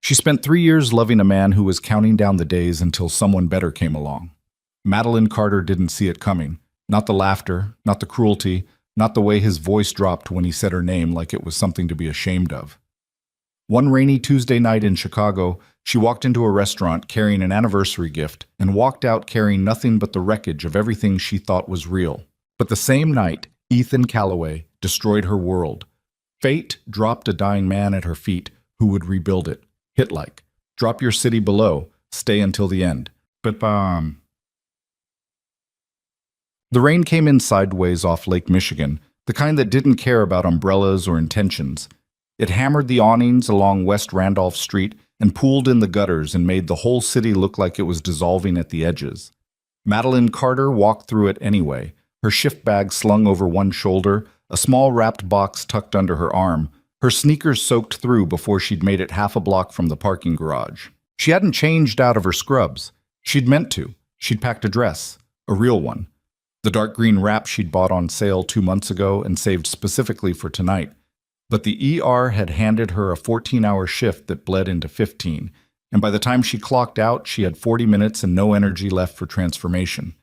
She spent 3 years loving a man who was counting down the days until someone better came along. Madeline Carter didn't see it coming. Not the laughter, not the cruelty, not the way his voice dropped when he said her name like it was something to be ashamed of. One rainy Tuesday night in Chicago, she walked into a restaurant carrying an anniversary gift and walked out carrying nothing but the wreckage of everything she thought was real. But the same night, Ethan Calloway destroyed her world. Fate dropped a dying man at her feet who would rebuild it. Hit like, drop your city below, stay until the end. But the rain came in sideways off Lake Michigan, the kind that didn't care about umbrellas or intentions. It hammered the awnings along West Randolph Street and pooled in the gutters and made the whole city look like it was dissolving at the edges. Madeline Carter walked through it anyway, her shift bag slung over one shoulder, a small wrapped box tucked under her arm, her sneakers soaked through before she'd made it half a block from the parking garage. She hadn't changed out of her scrubs. She'd meant to. She'd packed a dress, a real one. The dark green wrap she'd bought on sale 2 months ago and saved specifically for tonight. But the ER had handed her a 14-hour shift that bled into 15, and by the time she clocked out, she had 40 minutes and no energy left for transformation.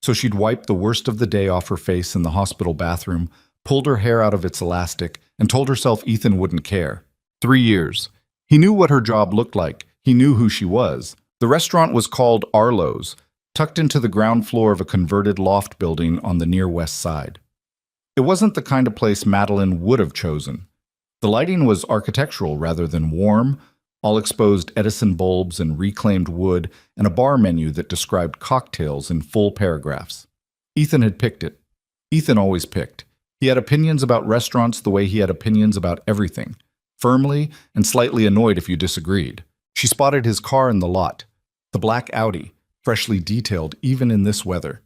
So she'd wiped the worst of the day off her face in the hospital bathroom, pulled her hair out of its elastic, and told herself Ethan wouldn't care. 3 years. He knew what her job looked like. He knew who she was. The restaurant was called Arlo's, tucked into the ground floor of a converted loft building on the near west side. It wasn't the kind of place Madeline would have chosen. The lighting was architectural rather than warm, all exposed Edison bulbs and reclaimed wood, and a bar menu that described cocktails in full paragraphs. Ethan had picked it. Ethan always picked. He had opinions about restaurants the way he had opinions about everything, firmly and slightly annoyed if you disagreed. She spotted his car in the lot, the black Audi, freshly detailed even in this weather.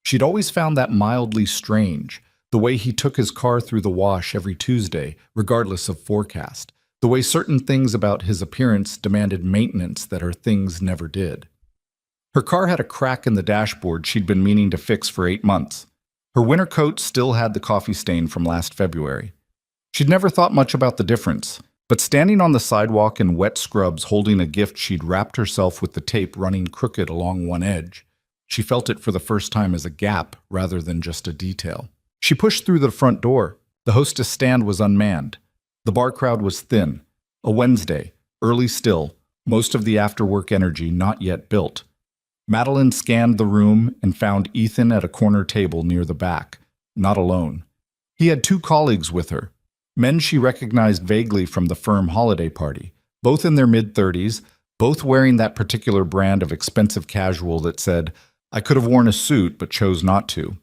She'd always found that mildly strange, the way he took his car through the wash every Tuesday, regardless of forecast, the way certain things about his appearance demanded maintenance that her things never did. Her car had a crack in the dashboard she'd been meaning to fix for 8 months. Her winter coat still had the coffee stain from last February. She'd never thought much about the difference, but standing on the sidewalk in wet scrubs holding a gift she'd wrapped herself with the tape running crooked along one edge, she felt it for the first time as a gap rather than just a detail. She pushed through the front door. The hostess stand was unmanned. The bar crowd was thin. A Wednesday, early still, most of the after-work energy not yet built. Madeline scanned the room and found Ethan at a corner table near the back, not alone. He had 2 colleagues with her, men she recognized vaguely from the firm holiday party, both in their mid-30s, both wearing that particular brand of expensive casual that said, "I could have worn a suit but chose not to."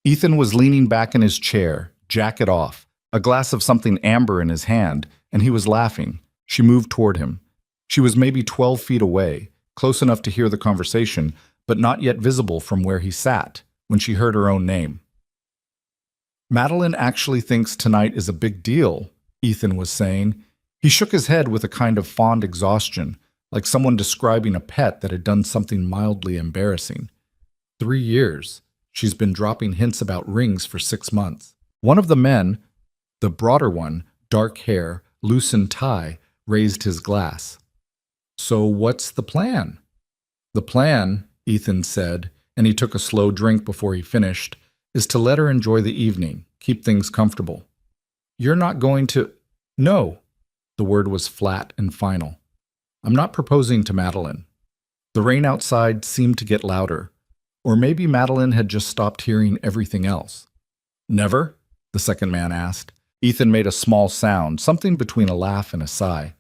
Ethan was leaning back in his chair, jacket off, a glass of something amber in his hand, and he was laughing. She moved toward him. She was maybe 12 feet away, close enough to hear the conversation, but not yet visible from where he sat, when she heard her own name. "Madeline actually thinks tonight is a big deal," Ethan was saying. He shook his head with a kind of fond exhaustion, like someone describing a pet that had done something mildly embarrassing. 3 years. She's been dropping hints about rings for 6 months. One of the men, the broader one, dark hair, loosened tie, raised his glass. "So what's the plan?" "The plan," Ethan said, and he took a slow drink before he finished, "is to let her enjoy the evening, keep things comfortable." "You're not going to—" "No." The word was flat and final. "I'm not proposing to Madeline." The rain outside seemed to get louder. Or maybe Madeline had just stopped hearing everything else. "Never?" the second man asked. Ethan made a small sound, something between a laugh and a sigh.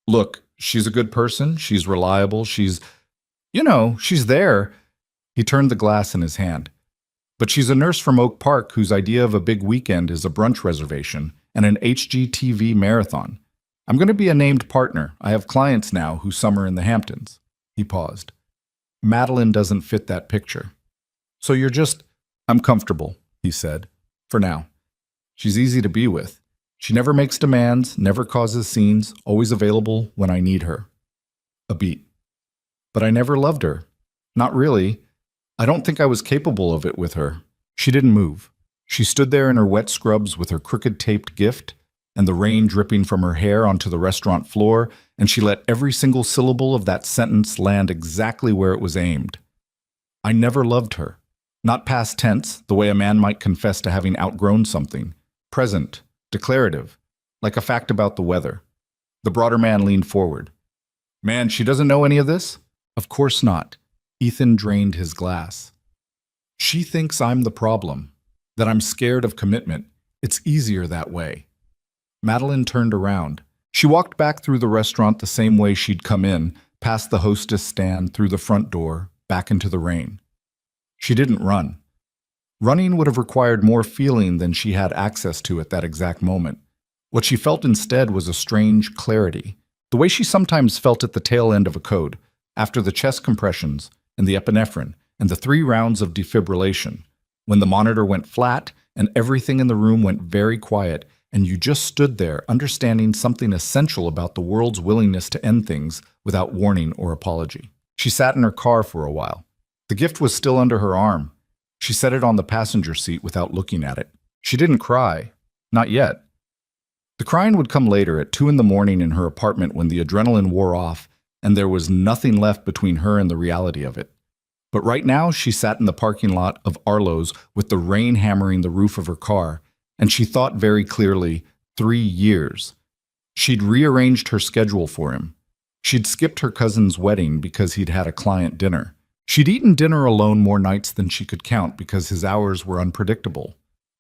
"Look, she's a good person, she's reliable, she's there." He turned the glass in his hand. "But she's a nurse from Oak Park whose idea of a big weekend is a brunch reservation and an HGTV marathon. I'm going to be a named partner. I have clients now who summer in the Hamptons." He paused. "Madeline doesn't fit that picture." "So you're just—" "I'm comfortable," he said. "For now. She's easy to be with. She never makes demands, never causes scenes, always available when I need her." A beat. "But I never loved her. Not really. I don't think I was capable of it with her." She didn't move. She stood there in her wet scrubs with her crooked taped gift, and the rain dripping from her hair onto the restaurant floor, and she let every single syllable of that sentence land exactly where it was aimed. I never loved her. Not past tense, the way a man might confess to having outgrown something. Present, declarative, like a fact about the weather. The broader man leaned forward. Man, she doesn't know any of this? Of course not. Ethan drained his glass. She thinks I'm the problem, that I'm scared of commitment. It's easier that way. Madeline turned around. She walked back through the restaurant the same way she'd come in, past the hostess stand, through the front door, back into the rain. She didn't run. Running would have required more feeling than she had access to at that exact moment. What she felt instead was a strange clarity, the way she sometimes felt at the tail end of a code, after the chest compressions and the epinephrine and the 3 rounds of defibrillation, when the monitor went flat and everything in the room went very quiet, and you just stood there understanding something essential about the world's willingness to end things without warning or apology. She sat in her car for a while. The gift was still under her arm. She set it on the passenger seat without looking at it. She didn't cry. Not yet. The crying would come later at 2 in the morning in her apartment when the adrenaline wore off and there was nothing left between her and the reality of it. But right now she sat in the parking lot of Arlo's with the rain hammering the roof of her car, and she thought very clearly, 3 years. She'd rearranged her schedule for him. She'd skipped her cousin's wedding because he'd had a client dinner. She'd eaten dinner alone more nights than she could count because his hours were unpredictable.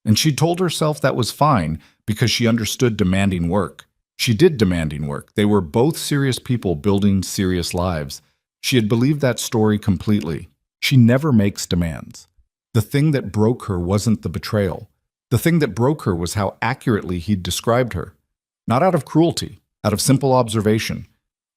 And she'd told herself that was fine because she understood demanding work. She did demanding work. They were both serious people building serious lives. She had believed that story completely. She never makes demands. The thing that broke her wasn't the betrayal. The thing that broke her was how accurately he'd described her. Not out of cruelty, out of simple observation.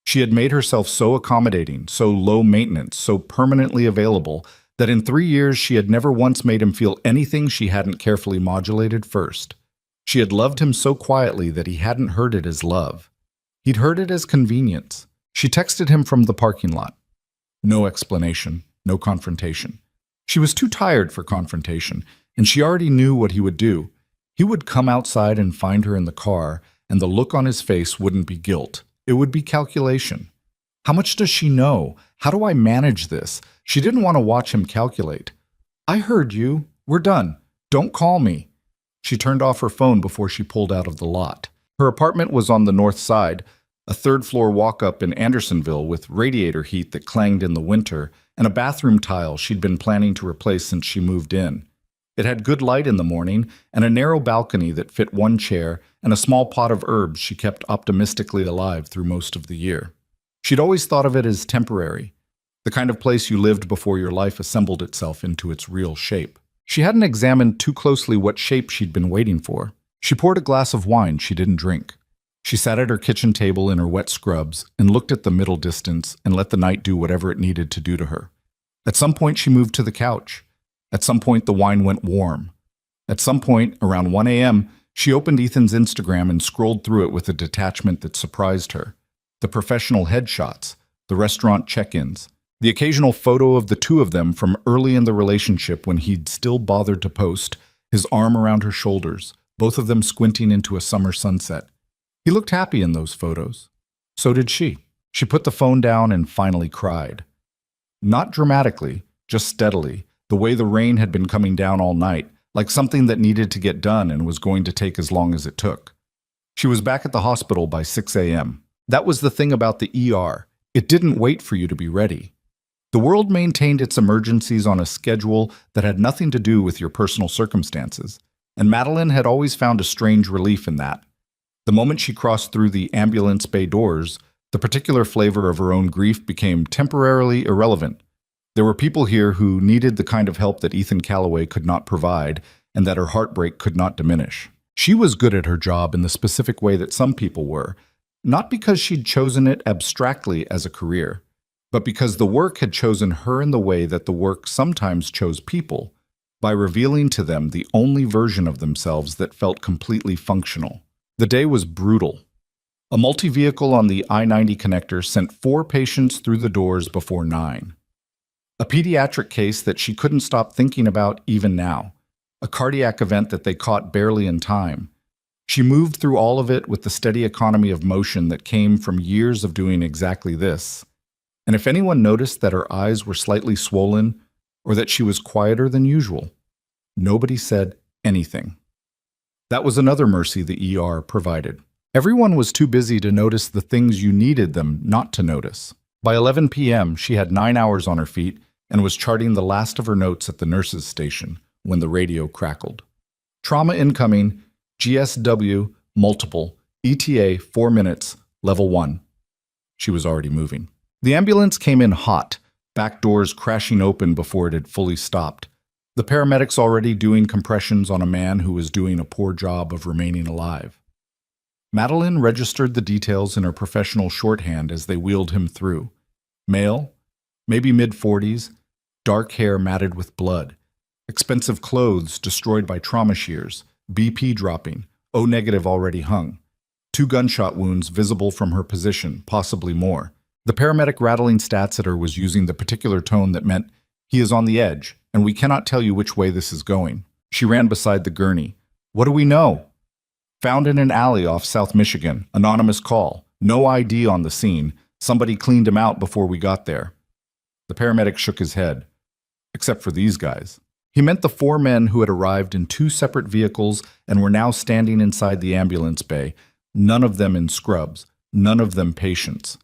She had made herself so accommodating, so low maintenance, so permanently available, that in 3 years she had never once made him feel anything she hadn't carefully modulated first. She had loved him so quietly that he hadn't heard it as love. He'd heard it as convenience. She texted him from the parking lot. No explanation, no confrontation. She was too tired for confrontation, and she already knew what he would do. He would come outside and find her in the car, and the look on his face wouldn't be guilt. It would be calculation. How much does she know? How do I manage this? She didn't want to watch him calculate. I heard you. We're done. Don't call me. She turned off her phone before she pulled out of the lot. Her apartment was on the north side, a third-floor walk-up in Andersonville with radiator heat that clanged in the winter, and a bathroom tile she'd been planning to replace since she moved in. It had good light in the morning, and a narrow balcony that fit 1 chair, and a small pot of herbs she kept optimistically alive through most of the year. She'd always thought of it as temporary, the kind of place you lived before your life assembled itself into its real shape. She hadn't examined too closely what shape she'd been waiting for. She poured a glass of wine she didn't drink. She sat at her kitchen table in her wet scrubs and looked at the middle distance and let the night do whatever it needed to do to her. At some point she moved to the couch. At some point the wine went warm. At some point, around 1 a.m., she opened Ethan's Instagram and scrolled through it with a detachment that surprised her. The professional headshots, the restaurant check-ins, the occasional photo of the two of them from early in the relationship when he'd still bothered to post, his arm around her shoulders, both of them squinting into a summer sunset. He looked happy in those photos. So did she. She put the phone down and finally cried. Not dramatically, just steadily, the way the rain had been coming down all night, like something that needed to get done and was going to take as long as it took. She was back at the hospital by 6 a.m. That was the thing about the ER. It didn't wait for you to be ready. The world maintained its emergencies on a schedule that had nothing to do with your personal circumstances, and Madeline had always found a strange relief in that. The moment she crossed through the ambulance bay doors, the particular flavor of her own grief became temporarily irrelevant. There were people here who needed the kind of help that Ethan Calloway could not provide and that her heartbreak could not diminish. She was good at her job in the specific way that some people were, not because she'd chosen it abstractly as a career, but because the work had chosen her in the way that the work sometimes chose people, by revealing to them the only version of themselves that felt completely functional. The day was brutal. A multi-vehicle on the I-90 connector sent 4 patients through the doors before 9. A pediatric case that she couldn't stop thinking about even now. A cardiac event that they caught barely in time. She moved through all of it with the steady economy of motion that came from years of doing exactly this. And if anyone noticed that her eyes were slightly swollen or that she was quieter than usual, nobody said anything. That was another mercy the ER provided. Everyone was too busy to notice the things you needed them not to notice. By 11 p.m., she had 9 hours on her feet and was charting the last of her notes at the nurse's station when the radio crackled. Trauma incoming, GSW, multiple, ETA 4 minutes, level 1. She was already moving. The ambulance came in hot, back doors crashing open before it had fully stopped. The paramedics already doing compressions on a man who was doing a poor job of remaining alive. Madeline registered the details in her professional shorthand as they wheeled him through. Male, maybe mid-40s, dark hair matted with blood, expensive clothes destroyed by trauma shears, BP dropping, O-negative already hung, 2 gunshot wounds visible from her position, possibly more. The paramedic rattling stats at her was using the particular tone that meant, "He is on the edge, and we cannot tell you which way this is going." She ran beside the gurney. "What do we know?" "Found in an alley off South Michigan. Anonymous call. No ID on the scene. Somebody cleaned him out before we got there." The paramedic shook his head. "Except for these guys." He meant the 4 men who had arrived in 2 separate vehicles and were now standing inside the ambulance bay, none of them in scrubs, none of them patients.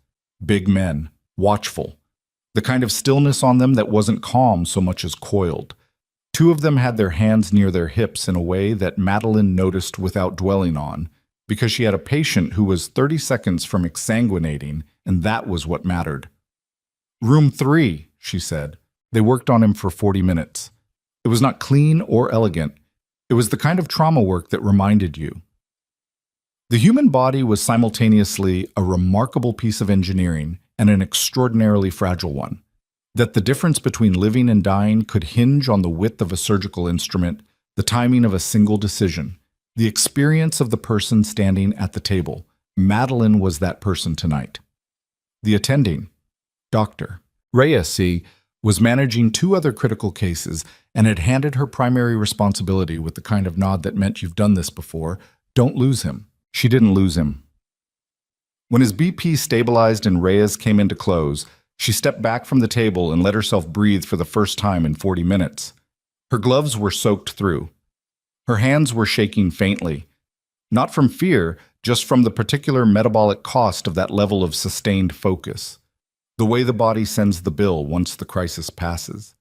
Big men, watchful. The kind of stillness on them that wasn't calm so much as coiled. 2 of them had their hands near their hips in a way that Madeline noticed without dwelling on, because she had a patient who was 30 seconds from exsanguinating, and that was what mattered. "Room 3, she said. They worked on him for 40 minutes. It was not clean or elegant. It was the kind of trauma work that reminded you. The human body was simultaneously a remarkable piece of engineering and an extraordinarily fragile one. That the difference between living and dying could hinge on the width of a surgical instrument, the timing of a single decision, the experience of the person standing at the table. Madeline was that person tonight. The attending, Dr. Reyes, was managing 2 other critical cases and had handed her primary responsibility with the kind of nod that meant you've done this before, don't lose him. She didn't lose him. When his BP stabilized and Reyes came into close, she stepped back from the table and let herself breathe for the first time in 40 minutes. Her gloves were soaked through. Her hands were shaking faintly. Not from fear, just from the particular metabolic cost of that level of sustained focus. The way the body sends the bill once the crisis passes.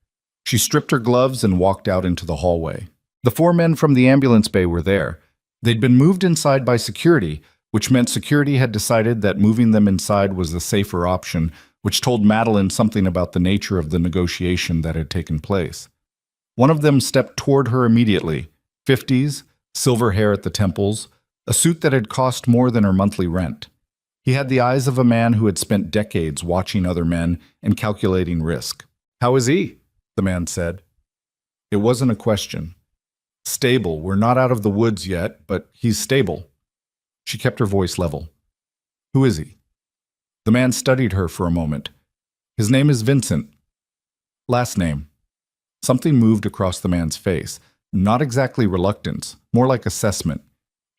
She stripped her gloves and walked out into the hallway. The 4 men from the ambulance bay were there. They'd been moved inside by security, which meant security had decided that moving them inside was the safer option, which told Madeline something about the nature of the negotiation that had taken place. One of them stepped toward her immediately, 50s, silver hair at the temples, a suit that had cost more than her monthly rent. He had the eyes of a man who had spent decades watching other men and calculating risk. "How is he?" the man said. It wasn't a question. "Stable. We're not out of the woods yet, but he's stable." She kept her voice level. "Who is he?" The man studied her for a moment. "His name is Vincent." "Last name?" Something moved across the man's face. Not exactly reluctance, more like assessment.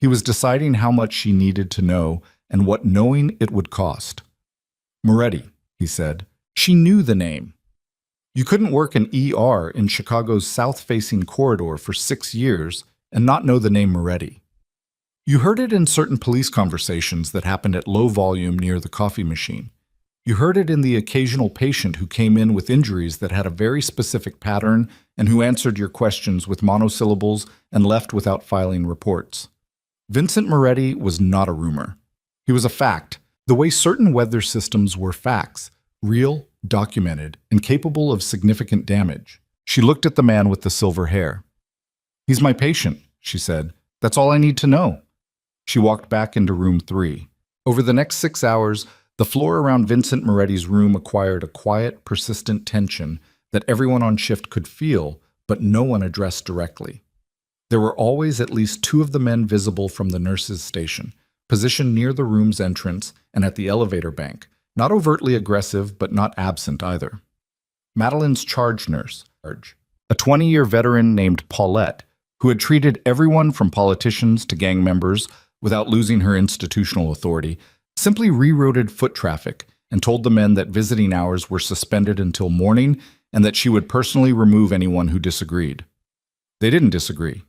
He was deciding how much she needed to know and what knowing it would cost. "Moretti," he said. She knew the name. You couldn't work an ER in Chicago's south-facing corridor for 6 years and not know the name Moretti. You heard it in certain police conversations that happened at low volume near the coffee machine. You heard it in the occasional patient who came in with injuries that had a very specific pattern and who answered your questions with monosyllables and left without filing reports. Vincent Moretti was not a rumor. He was a fact, the way certain weather systems were facts, real, documented, and capable of significant damage. She looked at the man with the silver hair. "He's my patient," she said. "That's all I need to know." She walked back into room 3. Over the next 6 hours, the floor around Vincent Moretti's room acquired a quiet, persistent tension that everyone on shift could feel, but no one addressed directly. There were always at least 2 of the men visible from the nurse's station, positioned near the room's entrance and at the elevator bank, not overtly aggressive, but not absent either. Madeline's charge nurse, a 20-year veteran named Paulette, who had treated everyone from politicians to gang members without losing her institutional authority, simply rerouted foot traffic and told the men that visiting hours were suspended until morning and that she would personally remove anyone who disagreed. They didn't disagree.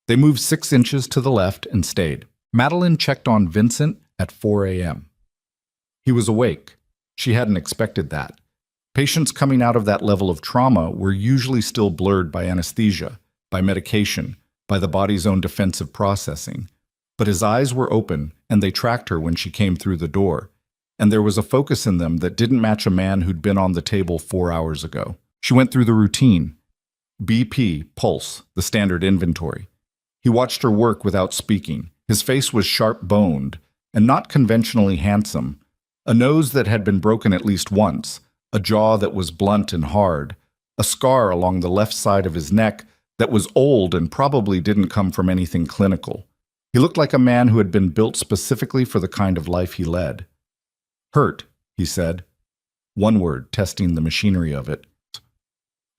They moved 6 inches to the left and stayed. Madeline checked on Vincent at 4 a.m. He was awake. She hadn't expected that. Patients coming out of that level of trauma were usually still blurred by anesthesia, by medication, by the body's own defensive processing. But his eyes were open, and they tracked her when she came through the door. And there was a focus in them that didn't match a man who'd been on the table 4 hours ago. She went through the routine. BP, pulse, the standard inventory. He watched her work without speaking. His face was sharp-boned and not conventionally handsome. A nose that had been broken at least once, a jaw that was blunt and hard, a scar along the left side of his neck that was old and probably didn't come from anything clinical. He looked like a man who had been built specifically for the kind of life he led. "Hurt," he said. One word, testing the machinery of it.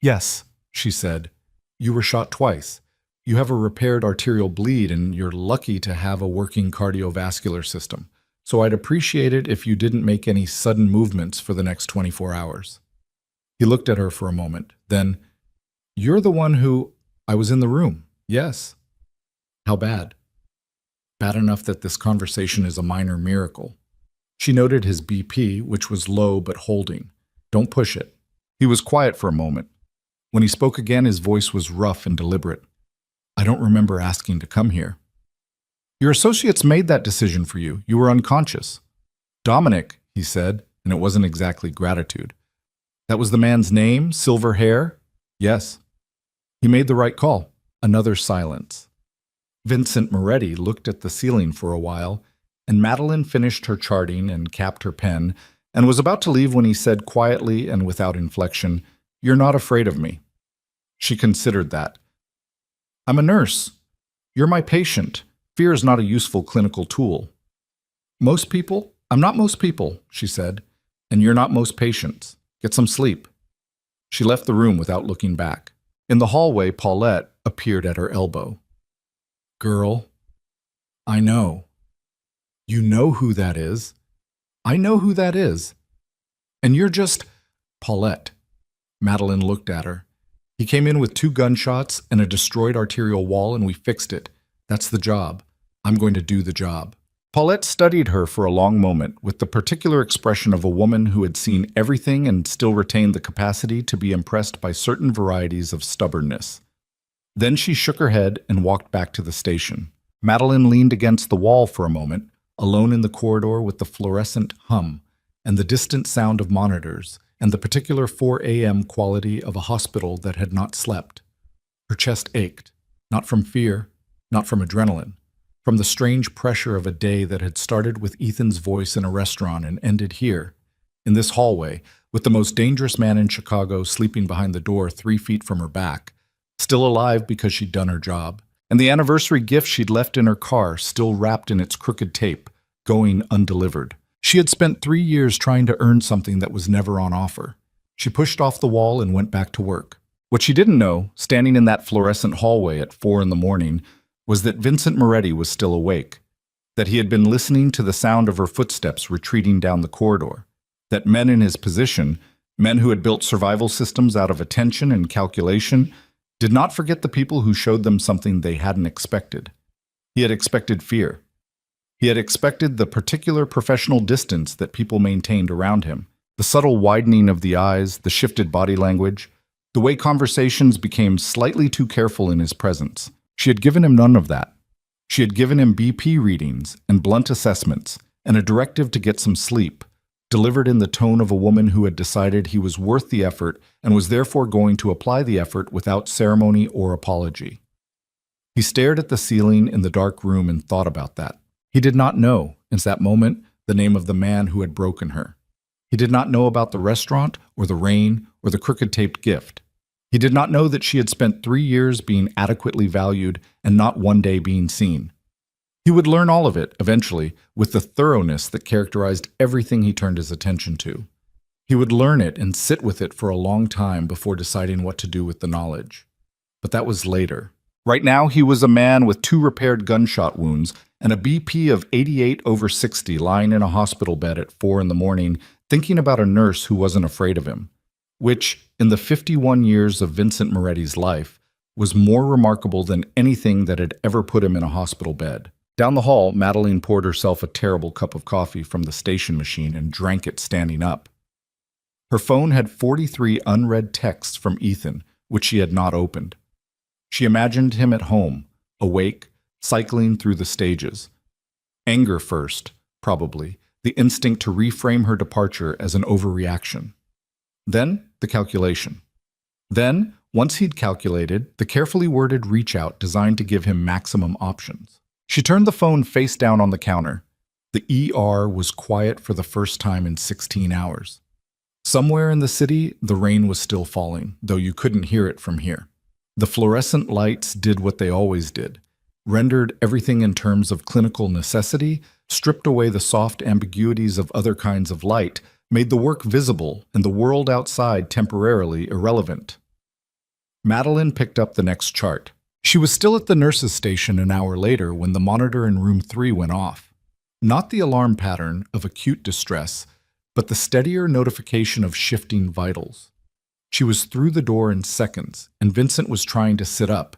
"Yes," she said. "You were shot twice. You have a repaired arterial bleed, and you're lucky to have a working cardiovascular system. So I'd appreciate it if you didn't make any sudden movements for the next 24 hours. He looked at her for a moment. Then, "You're the one who—" "I was in the room, yes." "How bad?" "Bad enough that this conversation is a minor miracle." She noted his BP, which was low but holding. "Don't push it." He was quiet for a moment. When he spoke again, his voice was rough and deliberate. "I don't remember asking to come here." "Your associates made that decision for you. You were unconscious." "Dominic," he said, and it wasn't exactly gratitude. "That was the man's name? Silver hair?" "Yes." "He made the right call." Another silence. Vincent Moretti looked at the ceiling for a while, and Madeline finished her charting and capped her pen, and was about to leave when he said quietly and without inflection, "You're not afraid of me." She considered that. "I'm a nurse. You're my patient. Fear is not a useful clinical tool." "Most people? I'm not most people," she said, "and you're not most patients. Get some sleep." She left the room without looking back. In the hallway, Paulette appeared at her elbow. "Girl, I know." "You know who that is." "I know who that is." "And you're just—" "Paulette." Madeline looked at her. "He came in with 2 gunshots and a destroyed arterial wall, and we fixed it. That's the job. I'm going to do the job." Paulette studied her for a long moment with the particular expression of a woman who had seen everything and still retained the capacity to be impressed by certain varieties of stubbornness. Then she shook her head and walked back to the station. Madeline leaned against the wall for a moment, alone in the corridor with the fluorescent hum and the distant sound of monitors and the particular 4 a.m. quality of a hospital that had not slept. Her chest ached, not from fear, not from adrenaline, from the strange pressure of a day that had started with Ethan's voice in a restaurant and ended here, in this hallway, with the most dangerous man in Chicago sleeping behind the door 3 feet from her back, still alive because she'd done her job, and the anniversary gift she'd left in her car still wrapped in its crooked tape, going undelivered. She had spent 3 years trying to earn something that was never on offer. She pushed off the wall and went back to work. What she didn't know, standing in that fluorescent hallway at 4 in the morning, was that Vincent Moretti was still awake, that he had been listening to the sound of her footsteps retreating down the corridor, that men in his position, men who had built survival systems out of attention and calculation, did not forget the people who showed them something they hadn't expected. He had expected fear. He had expected the particular professional distance that people maintained around him, the subtle widening of the eyes, the shifted body language, the way conversations became slightly too careful in his presence. She had given him none of that. She had given him BP readings and blunt assessments and a directive to get some sleep, delivered in the tone of a woman who had decided he was worth the effort and was therefore going to apply the effort without ceremony or apology. He stared at the ceiling in the dark room and thought about that. He did not know, in that moment, the name of the man who had broken her. He did not know about the restaurant or the rain or the crooked-taped gift. He did not know that she had spent 3 years being adequately valued and not one day being seen. He would learn all of it, eventually, with the thoroughness that characterized everything he turned his attention to. He would learn it and sit with it for a long time before deciding what to do with the knowledge. But that was later. Right now, he was a man with 2 repaired gunshot wounds and a BP of 88/60 lying in a hospital bed at 4 in the morning thinking about a nurse who wasn't afraid of him, which, in the 51 years of Vincent Moretti's life, was more remarkable than anything that had ever put him in a hospital bed. Down the hall, Madeline poured herself a terrible cup of coffee from the station machine and drank it standing up. Her phone had 43 unread texts from Ethan, which she had not opened. She imagined him at home, awake, cycling through the stages. Anger first, probably, the instinct to reframe her departure as an overreaction. Then, the calculation. Then, once he'd calculated, the carefully worded reach-out designed to give him maximum options. She turned the phone face down on the counter. The ER was quiet for the first time in 16 hours. Somewhere in the city, the rain was still falling, though you couldn't hear it from here. The fluorescent lights did what they always did, rendered everything in terms of clinical necessity, stripped away the soft ambiguities of other kinds of light, made the work visible and the world outside temporarily irrelevant. Madeline picked up the next chart. She was still at the nurse's station an hour later when the monitor in room 3 went off. Not the alarm pattern of acute distress, but the steadier notification of shifting vitals. She was through the door in seconds, and Vincent was trying to sit up,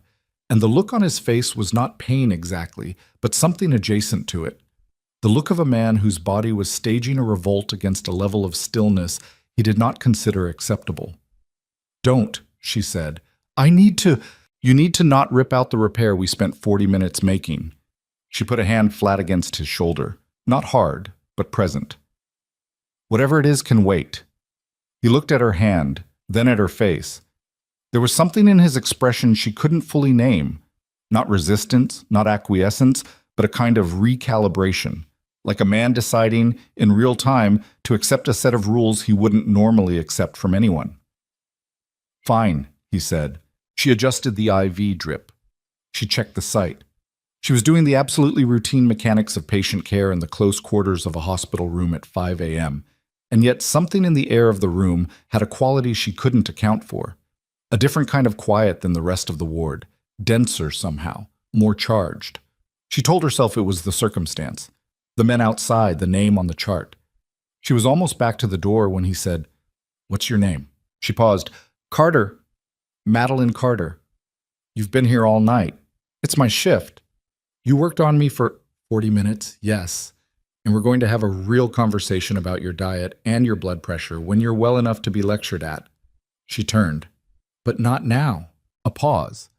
and the look on his face was not pain exactly, but something adjacent to it. The look of a man whose body was staging a revolt against a level of stillness he did not consider acceptable. "Don't," she said. You need to not rip out the repair we spent 40 minutes making." She put a hand flat against his shoulder, not hard, but present. "Whatever it is can wait." He looked at her hand, then at her face. There was something in his expression she couldn't fully name. Not resistance, not acquiescence, but a kind of recalibration, like a man deciding, in real time, to accept a set of rules he wouldn't normally accept from anyone. "Fine," he said. She adjusted the IV drip. She checked the site. She was doing the absolutely routine mechanics of patient care in the close quarters of a hospital room at 5 a.m., and yet something in the air of the room had a quality she couldn't account for. A different kind of quiet than the rest of the ward, denser somehow, more charged. She told herself it was the circumstance. The men outside, the name on the chart. She was almost back to the door when he said, "What's your name?" She paused. "Carter. Madeline Carter. You've been here all night. It's my shift. You worked on me for 40 minutes, yes. And we're going to have a real conversation about your diet and your blood pressure when you're well enough to be lectured at." She turned. "But not now." A pause.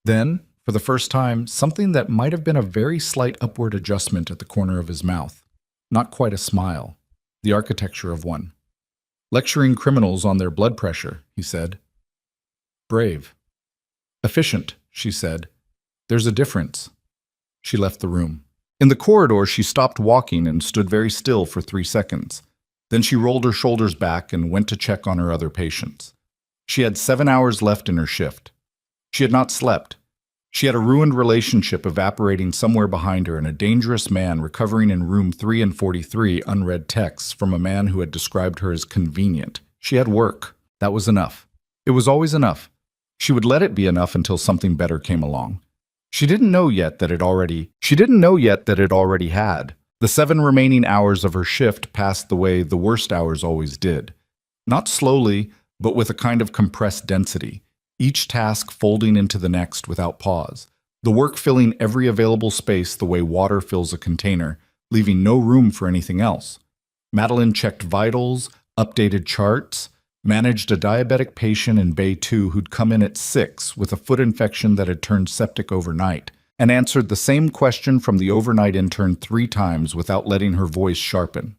Then, for the first time, something that might have been a very slight upward adjustment at the corner of his mouth. Not quite a smile. The architecture of one. "Lecturing criminals on their blood pressure," he said. "Brave." "Efficient," she said. "There's a difference." She left the room. In the corridor, she stopped walking and stood very still for 3 seconds. Then she rolled her shoulders back and went to check on her other patients. She had 7 hours left in her shift. She had not slept. She had a ruined relationship evaporating somewhere behind her and a dangerous man recovering in room 3 and 43 unread texts from a man who had described her as convenient. She had work. That was enough. It was always enough. She would let it be enough until something better came along. She didn't know yet that it already had. The 7 remaining hours of her shift passed the way the worst hours always did. Not slowly, but with a kind of compressed density, each task folding into the next without pause, the work filling every available space the way water fills a container, leaving no room for anything else. Madeline checked vitals, updated charts, managed a diabetic patient in Bay 2 who'd come in at 6 with a foot infection that had turned septic overnight, and answered the same question from the overnight intern 3 times without letting her voice sharpen.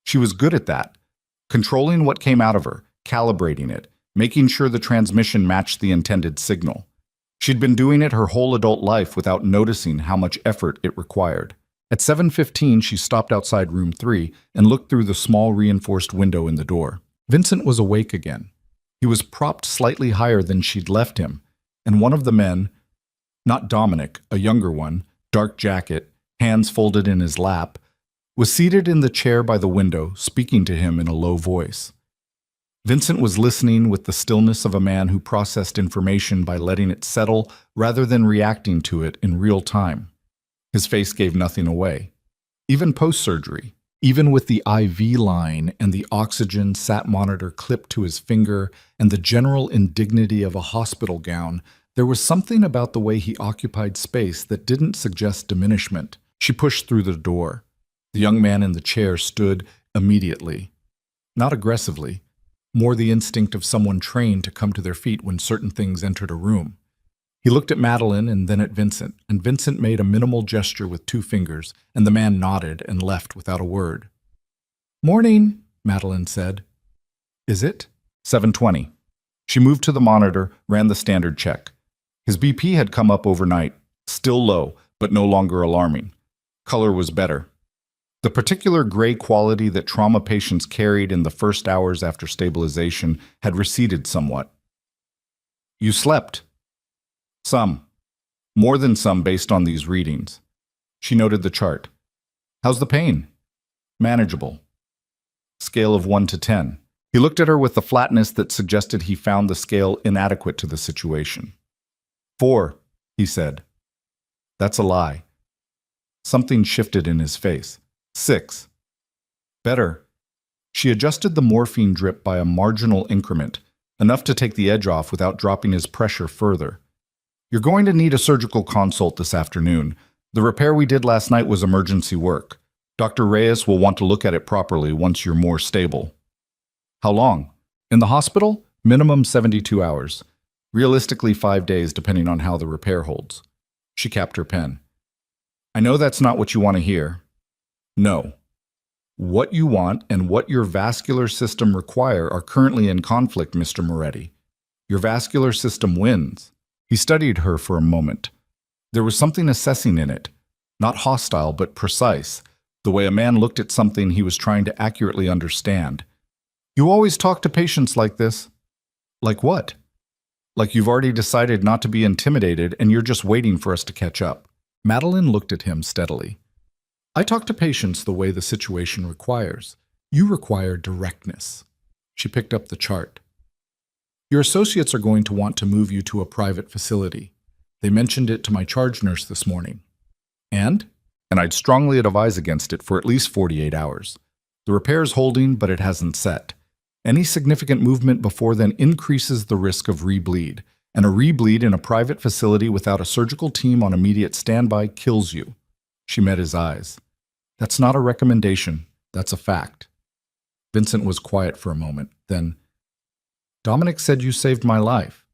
She was good at that, controlling what came out of her, calibrating it, making sure the transmission matched the intended signal. She'd been doing it her whole adult life without noticing how much effort it required. At 7:15, she stopped outside room 3 and looked through the small reinforced window in the door. Vincent was awake again. He was propped slightly higher than she'd left him, and one of the men, not Dominic, a younger one, dark jacket, hands folded in his lap, was seated in the chair by the window, speaking to him in a low voice. Vincent was listening with the stillness of a man who processed information by letting it settle rather than reacting to it in real time. His face gave nothing away. Even post-surgery, even with the IV line and the oxygen sat monitor clipped to his finger and the general indignity of a hospital gown, there was something about the way he occupied space that didn't suggest diminishment. She pushed through the door. The young man in the chair stood immediately. Not aggressively, more the instinct of someone trained to come to their feet when certain things entered a room. He looked at Madeline and then at Vincent, and Vincent made a minimal gesture with 2 fingers, and the man nodded and left without a word. "Morning," Madeline said. "Is it?" 7:20. She moved to the monitor, ran the standard check. His BP had come up overnight, still low, but no longer alarming. Color was better. The particular gray quality that trauma patients carried in the first hours after stabilization had receded somewhat. "You slept." "Some. More than some based on these readings." She noted the chart. "How's the pain?" "Manageable." Scale of 1 to 10. He looked at her with the flatness that suggested he found the scale inadequate to the situation. 4, he said. "That's a lie." Something shifted in his face. 6. "Better." She adjusted the morphine drip by a marginal increment, enough to take the edge off without dropping his pressure further. "You're going to need a surgical consult this afternoon. The repair we did last night was emergency work. Dr. Reyes will want to look at it properly once you're more stable." "How long?" "In the hospital? Minimum 72 hours. Realistically 5 days depending on how the repair holds." She capped her pen. "I know that's not what you want to hear." "No. What you want and what your vascular system require are currently in conflict, Mr. Moretti. Your vascular system wins." He studied her for a moment. There was something assessing in it, not hostile but precise, the way a man looked at something he was trying to accurately understand. "You always talk to patients like this." "Like what?" "Like you've already decided not to be intimidated and you're just waiting for us to catch up." Madeline looked at him steadily. "I talk to patients the way the situation requires. You require directness." She picked up the chart. "Your associates are going to want to move you to a private facility. They mentioned it to my charge nurse this morning." And I'd strongly advise against it for at least 48 hours. The repair's holding, but it hasn't set. Any significant movement before then increases the risk of rebleed, and a rebleed in a private facility without a surgical team on immediate standby kills you. She met his eyes. "That's not a recommendation. That's a fact." Vincent was quiet for a moment. Then, "Dominic said you saved my life."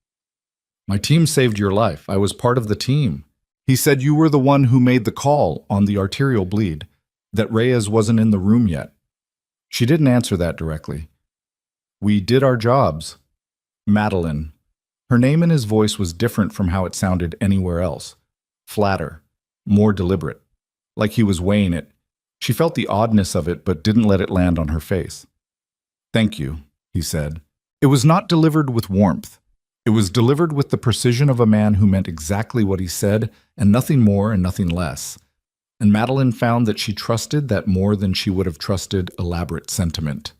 "My team saved your life. I was part of the team. He said you were the one who made the call on the arterial bleed, that Reyes wasn't in the room yet." She didn't answer that directly. "We did our jobs." Madeline. Her name in his voice was different from how it sounded anywhere else. Flatter. More deliberate. Like he was weighing it. She felt the oddness of it but didn't let it land on her face. "Thank you," he said. It was not delivered with warmth. It was delivered with the precision of a man who meant exactly what he said, and nothing more and nothing less. And Madeline found that she trusted that more than she would have trusted elaborate sentiment.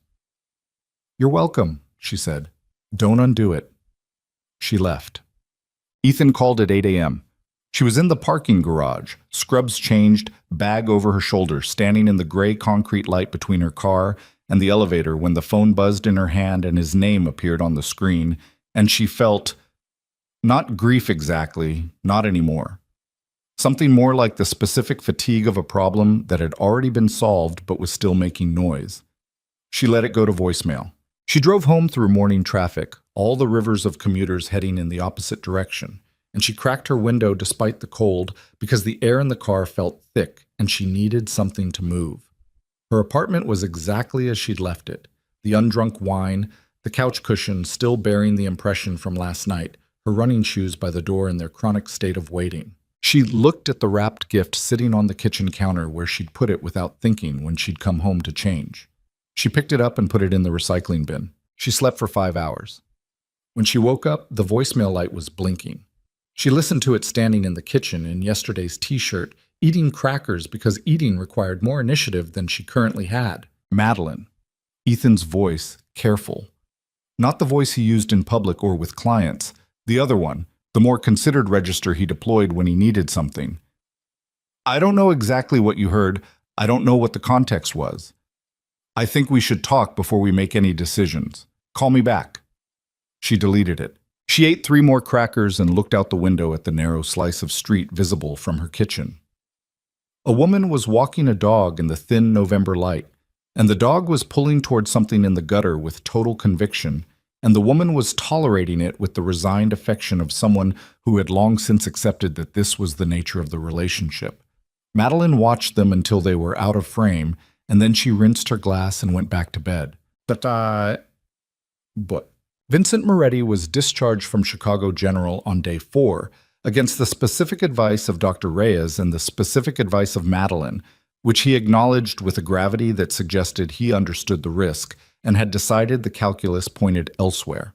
"You're welcome," she said. "Don't undo it." She left. Ethan called at 8 a.m. She was in the parking garage, scrubs changed, bag over her shoulder, standing in the gray concrete light between her car and the elevator when the phone buzzed in her hand and his name appeared on the screen, and she felt, not grief exactly, not anymore. Something more like the specific fatigue of a problem that had already been solved but was still making noise. She let it go to voicemail. She drove home through morning traffic, all the rivers of commuters heading in the opposite direction, and she cracked her window despite the cold because the air in the car felt thick and she needed something to move. Her apartment was exactly as she'd left it, the undrunk wine, the couch cushions still bearing the impression from last night, her running shoes by the door in their chronic state of waiting. She looked at the wrapped gift sitting on the kitchen counter where she'd put it without thinking when she'd come home to change. She picked it up and put it in the recycling bin. She slept for 5 hours. When she woke up, the voicemail light was blinking. She listened to it standing in the kitchen in yesterday's t-shirt, eating crackers because eating required more initiative than she currently had. Madeline. Ethan's voice, careful. Not the voice he used in public or with clients. The other one, the more considered register he deployed when he needed something. I don't know exactly what you heard. I don't know what the context was. I think we should talk before we make any decisions. Call me back. She deleted it. She ate 3 more crackers and looked out the window at the narrow slice of street visible from her kitchen. A woman was walking a dog in the thin November light, and the dog was pulling toward something in the gutter with total conviction, and the woman was tolerating it with the resigned affection of someone who had long since accepted that this was the nature of the relationship. Madeline watched them until they were out of frame, and then she rinsed her glass and went back to bed. But Vincent Moretti was discharged from Chicago General on day 4, against the specific advice of Dr. Reyes and the specific advice of Madeline, which he acknowledged with a gravity that suggested he understood the risk and had decided the calculus pointed elsewhere.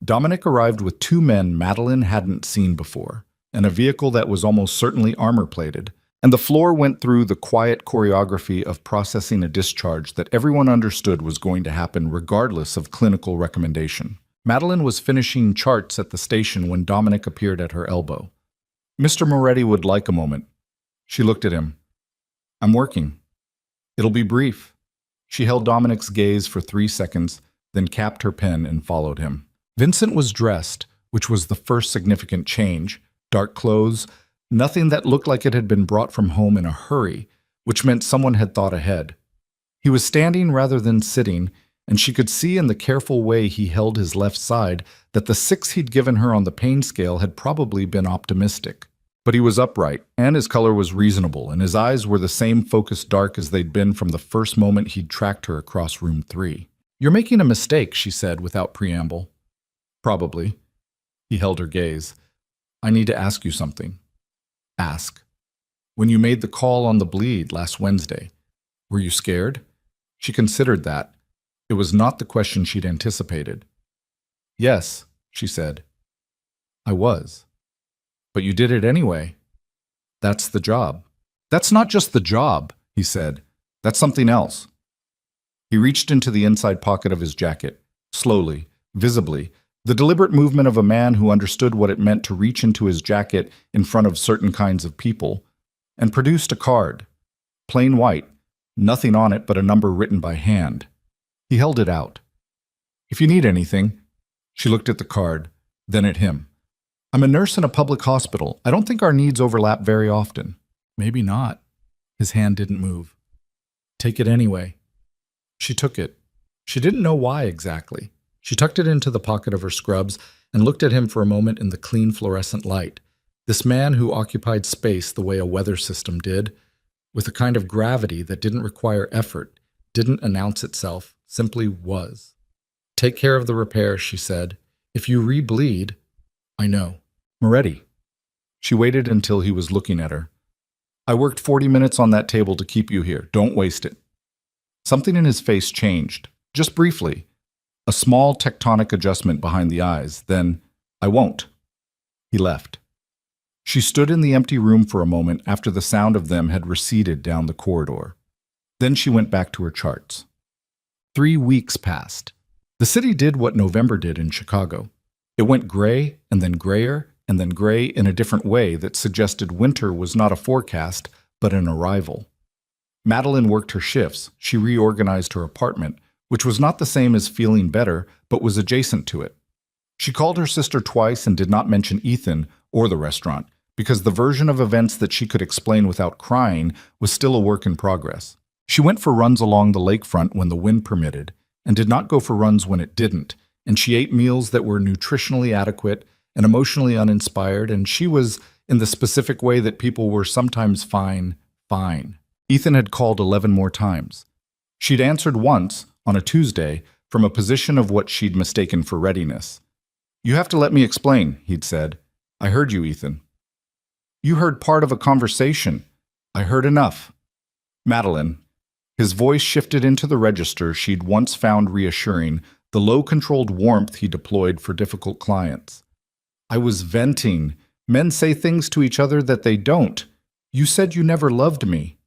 Dominic arrived with 2 men Madeline hadn't seen before, and a vehicle that was almost certainly armor-plated, and the floor went through the quiet choreography of processing a discharge that everyone understood was going to happen regardless of clinical recommendation. Madeline was finishing charts at the station when Dominic appeared at her elbow. Mr. Moretti would like a moment. She looked at him. I'm working. It'll be brief. She held Dominic's gaze for 3 seconds, then capped her pen and followed him. Vincent was dressed, which was the first significant change, dark clothes, nothing that looked like it had been brought from home in a hurry, which meant someone had thought ahead. He was standing rather than sitting, and she could see in the careful way he held his left side that the 6 he'd given her on the pain scale had probably been optimistic. But he was upright, and his color was reasonable, and his eyes were the same focused dark as they'd been from the first moment he'd tracked her across room 3. You're making a mistake, she said without preamble. Probably. He held her gaze. I need to ask you something. Ask. When you made the call on the bleed last Wednesday, were you scared? She considered that. It was not the question she'd anticipated. Yes, she said. I was. But you did it anyway. That's the job. That's not just the job, he said. That's something else. He reached into the inside pocket of his jacket, slowly, visibly, the deliberate movement of a man who understood what it meant to reach into his jacket in front of certain kinds of people, and produced a card, plain white, nothing on it but a number written by hand. He held it out. If you need anything. She looked at the card, then at him. I'm a nurse in a public hospital. I don't think our needs overlap very often. Maybe not. His hand didn't move. Take it anyway. She took it. She didn't know why exactly. She tucked it into the pocket of her scrubs and looked at him for a moment in the clean fluorescent light. This man who occupied space the way a weather system did, with a kind of gravity that didn't require effort, didn't announce itself, simply was. Take care of the repair, she said. If you re-bleed, I know. Moretti. She waited until he was looking at her. I worked 40 minutes on that table to keep you here. Don't waste it. Something in his face changed, just briefly. A small tectonic adjustment behind the eyes. Then, I won't. He left. She stood in the empty room for a moment after the sound of them had receded down the corridor. Then she went back to her charts. 3 weeks passed. The city did what November did in Chicago. It went gray, and then grayer, and then gray in a different way that suggested winter was not a forecast, but an arrival. Madeline worked her shifts. She reorganized her apartment, which was not the same as feeling better, but was adjacent to it. She called her sister twice and did not mention Ethan or the restaurant, because the version of events that she could explain without crying was still a work in progress. She went for runs along the lakefront when the wind permitted, and did not go for runs when it didn't, and she ate meals that were nutritionally adequate and emotionally uninspired, and she was in the specific way that people were sometimes fine. Ethan had called 11 more times. She'd answered once, on a Tuesday, from a position of what she'd mistaken for readiness. You have to let me explain, he'd said. I heard you, Ethan. You heard part of a conversation. I heard enough. Madeline. His voice shifted into the register she'd once found reassuring, the low-controlled warmth he deployed for difficult clients. I was venting. Men say things to each other that they don't. You said you never loved me.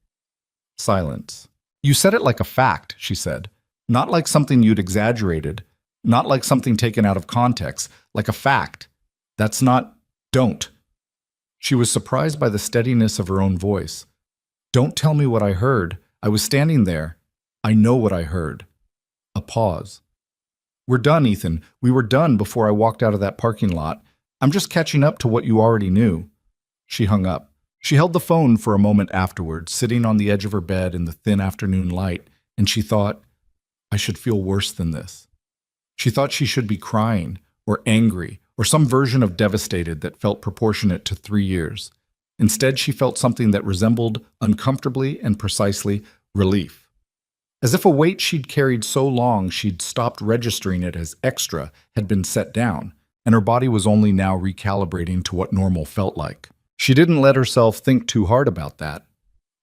Silence. You said it like a fact, she said. Not like something you'd exaggerated. Not like something taken out of context, like a fact. That's not, don't. She was surprised by the steadiness of her own voice. Don't tell me what I heard. I was standing there. I know what I heard. A pause. We're done, Ethan. We were done before I walked out of that parking lot. I'm just catching up to what you already knew. She hung up. She held the phone for a moment afterward, sitting on the edge of her bed in the thin afternoon light, and she thought, I should feel worse than this. She thought she should be crying, or angry, or some version of devastated that felt proportionate to 3 years. Instead, she felt something that resembled, uncomfortably and precisely, relief. As if a weight she'd carried so long she'd stopped registering it as extra had been set down, and her body was only now recalibrating to what normal felt like. She didn't let herself think too hard about that.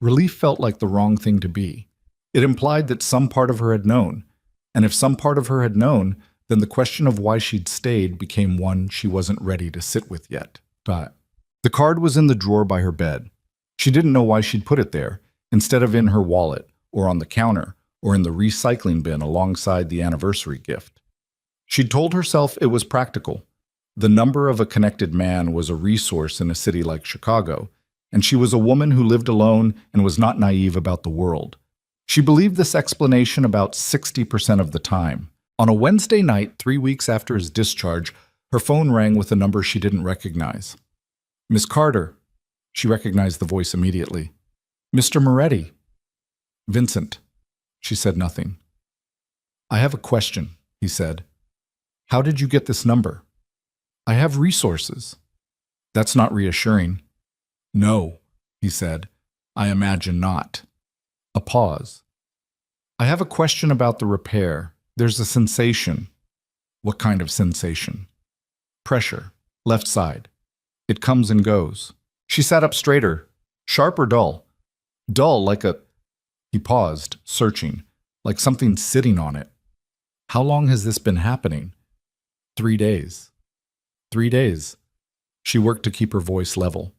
Relief felt like the wrong thing to be. It implied that some part of her had known, and if some part of her had known, then the question of why she'd stayed became one she wasn't ready to sit with yet. The card was in the drawer by her bed. She didn't know why she'd put it there, instead of in her wallet, or on the counter, or in the recycling bin alongside the anniversary gift. She'd told herself it was practical. The number of a connected man was a resource in a city like Chicago, and she was a woman who lived alone and was not naive about the world. She believed this explanation about 60% of the time. On a Wednesday night, 3 weeks after his discharge, her phone rang with a number she didn't recognize. Miss Carter. She recognized the voice immediately. Mr. Moretti. Vincent. She said nothing. I have a question, he said. How did you get this number? I have resources. That's not reassuring. No, he said. I imagine not. A pause. I have a question about the repair. There's a sensation. What kind of sensation? Pressure. Left side. It comes and goes. She sat up straighter. Sharp or dull? Dull, like a... He paused, searching, like something sitting on it. How long has this been happening? 3 days. 3 days. She worked to keep her voice level.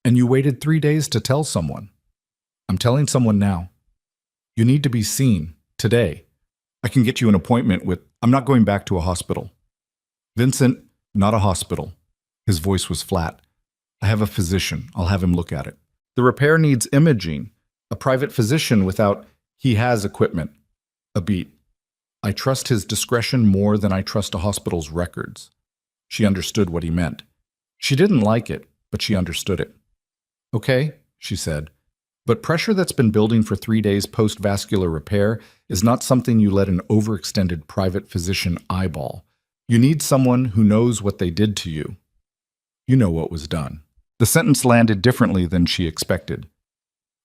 And you waited 3 days to tell someone. I'm telling someone now. You need to be seen, today. I can get you an appointment with... I'm not going back to a hospital. Vincent, not a hospital. His voice was flat. I have a physician. I'll have him look at it. The repair needs imaging. A private physician without... He has equipment. A beat. I trust his discretion more than I trust a hospital's records. She understood what he meant. She didn't like it, but she understood it. Okay, she said. But pressure that's been building for 3 days post-vascular repair is not something you let an overextended private physician eyeball. You need someone who knows what they did to you. You know what was done. The sentence landed differently than she expected.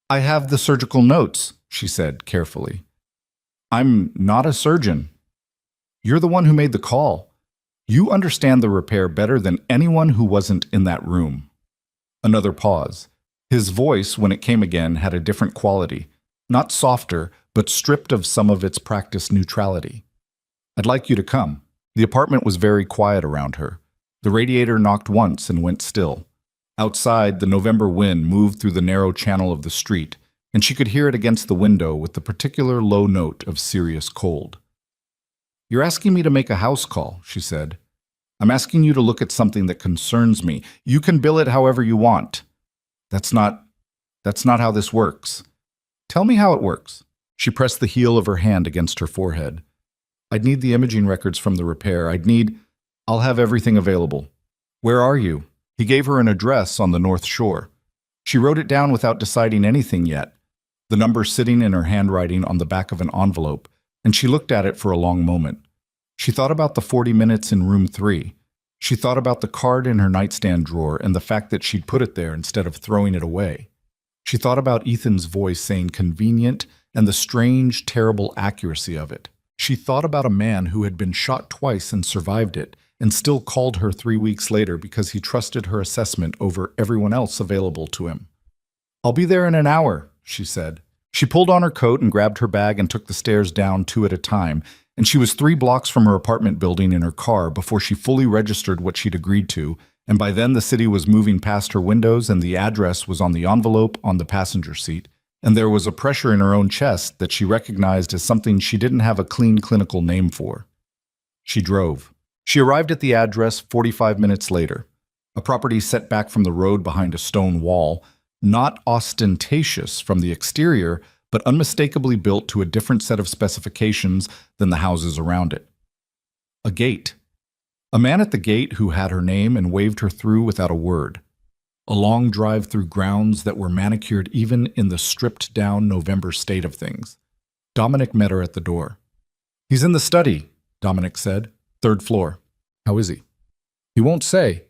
I have the surgical notes, she said carefully. I'm not a surgeon. You're the one who made the call. You understand the repair better than anyone who wasn't in that room. Another pause. His voice, when it came again, had a different quality. Not softer, but stripped of some of its practiced neutrality. I'd like you to come. The apartment was very quiet around her. The radiator knocked once and went still. Outside, the November wind moved through the narrow channel of the street, and she could hear it against the window with the particular low note of serious cold. You're asking me to make a house call, she said. I'm asking you to look at something that concerns me. You can bill it however you want. That's not how this works. Tell me how it works. She pressed the heel of her hand against her forehead. I'd need the imaging records from the repair. I'll have everything available. Where are you? He gave her an address on the North Shore. She wrote it down without deciding anything yet, the number sitting in her handwriting on the back of an envelope, and she looked at it for a long moment. She thought about the 40 minutes in room 3. She thought about the card in her nightstand drawer and the fact that she'd put it there instead of throwing it away. She thought about Ethan's voice saying convenient and the strange, terrible accuracy of it. She thought about a man who had been shot twice and survived it, and still called her 3 weeks later because he trusted her assessment over everyone else available to him. I'll be there in an hour, she said. She pulled on her coat and grabbed her bag and took the stairs down 2 at a time, and she was 3 blocks from her apartment building in her car before she fully registered what she'd agreed to, and by then the city was moving past her windows and the address was on the envelope on the passenger seat, and there was a pressure in her own chest that she recognized as something she didn't have a clean clinical name for. She drove. She arrived at the address 45 minutes later, a property set back from the road behind a stone wall, not ostentatious from the exterior, but unmistakably built to a different set of specifications than the houses around it. A gate. A man at the gate who had her name and waved her through without a word. A long drive through grounds that were manicured even in the stripped-down November state of things. Dominic met her at the door. "He's in the study," Dominic said. "Third floor. How is he?" "He won't say."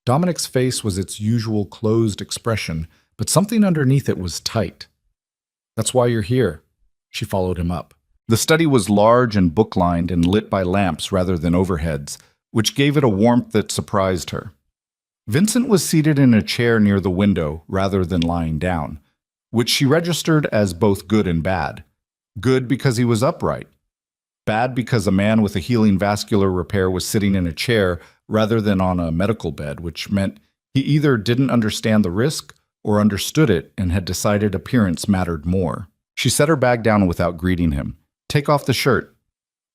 Dominic's face was its usual closed expression, but something underneath it was tight. "That's why you're here." She followed him up. The study was large and book-lined and lit by lamps rather than overheads, which gave it a warmth that surprised her. Vincent was seated in a chair near the window rather than lying down, which she registered as both good and bad. Good because he was upright. Bad because a man with a healing vascular repair was sitting in a chair rather than on a medical bed, which meant he either didn't understand the risk or understood it and had decided appearance mattered more. She set her bag down without greeting him. "Take off the shirt."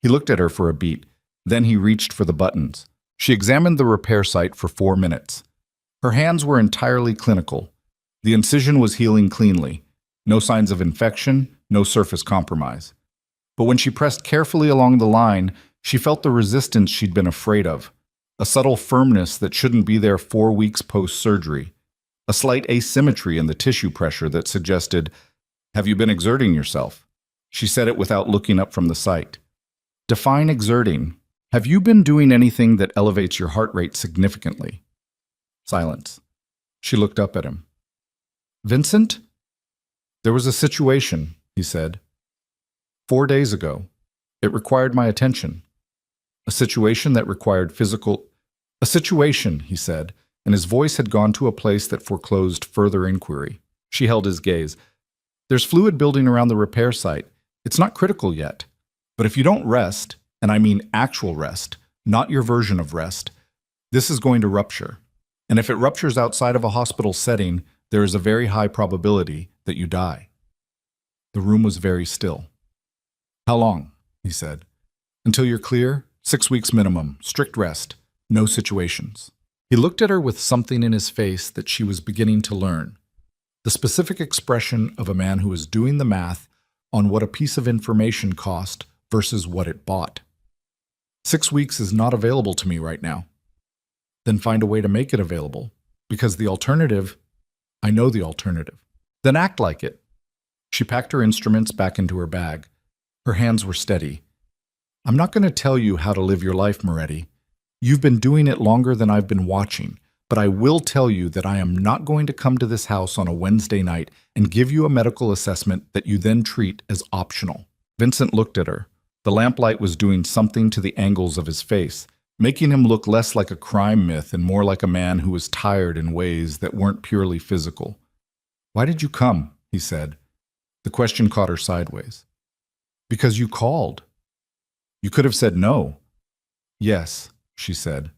He looked at her for a beat. Then he reached for the buttons. She examined the repair site for 4 minutes. Her hands were entirely clinical. The incision was healing cleanly. No signs of infection, no surface compromise. But when she pressed carefully along the line, she felt the resistance she'd been afraid of. A subtle firmness that shouldn't be there 4 weeks post-surgery. A slight asymmetry in the tissue pressure that suggested, "Have you been exerting yourself?" She said it without looking up from the site. "Define exerting. Have you been doing anything that elevates your heart rate significantly?" Silence. She looked up at him. "Vincent?" "There was a situation," he said. 4 days ago. It required my attention. A situation that required physical... A situation, he said, and his voice had gone to a place that foreclosed further inquiry. She held his gaze. "There's fluid building around the repair site. It's not critical yet. But if you don't rest, and I mean actual rest, not your version of rest, this is going to rupture. And if it ruptures outside of a hospital setting, there is a very high probability that you die." The room was very still. "How long?" he said. "Until you're clear, 6 weeks minimum, strict rest, no situations." He looked at her with something in his face that she was beginning to learn. The specific expression of a man who is doing the math on what a piece of information cost versus what it bought. 6 weeks is not available to me right now." "Then find a way to make it available, because the alternative, I know the alternative." "Then act like it." She packed her instruments back into her bag. Her hands were steady. "I'm not going to tell you how to live your life, Moretti. You've been doing it longer than I've been watching, but I will tell you that I am not going to come to this house on a Wednesday night and give you a medical assessment that you then treat as optional." Vincent looked at her. The lamplight was doing something to the angles of his face, making him look less like a crime myth and more like a man who was tired in ways that weren't purely physical. "Why did you come?" he said. The question caught her sideways. "Because you called. You could have said no." "Yes," she said.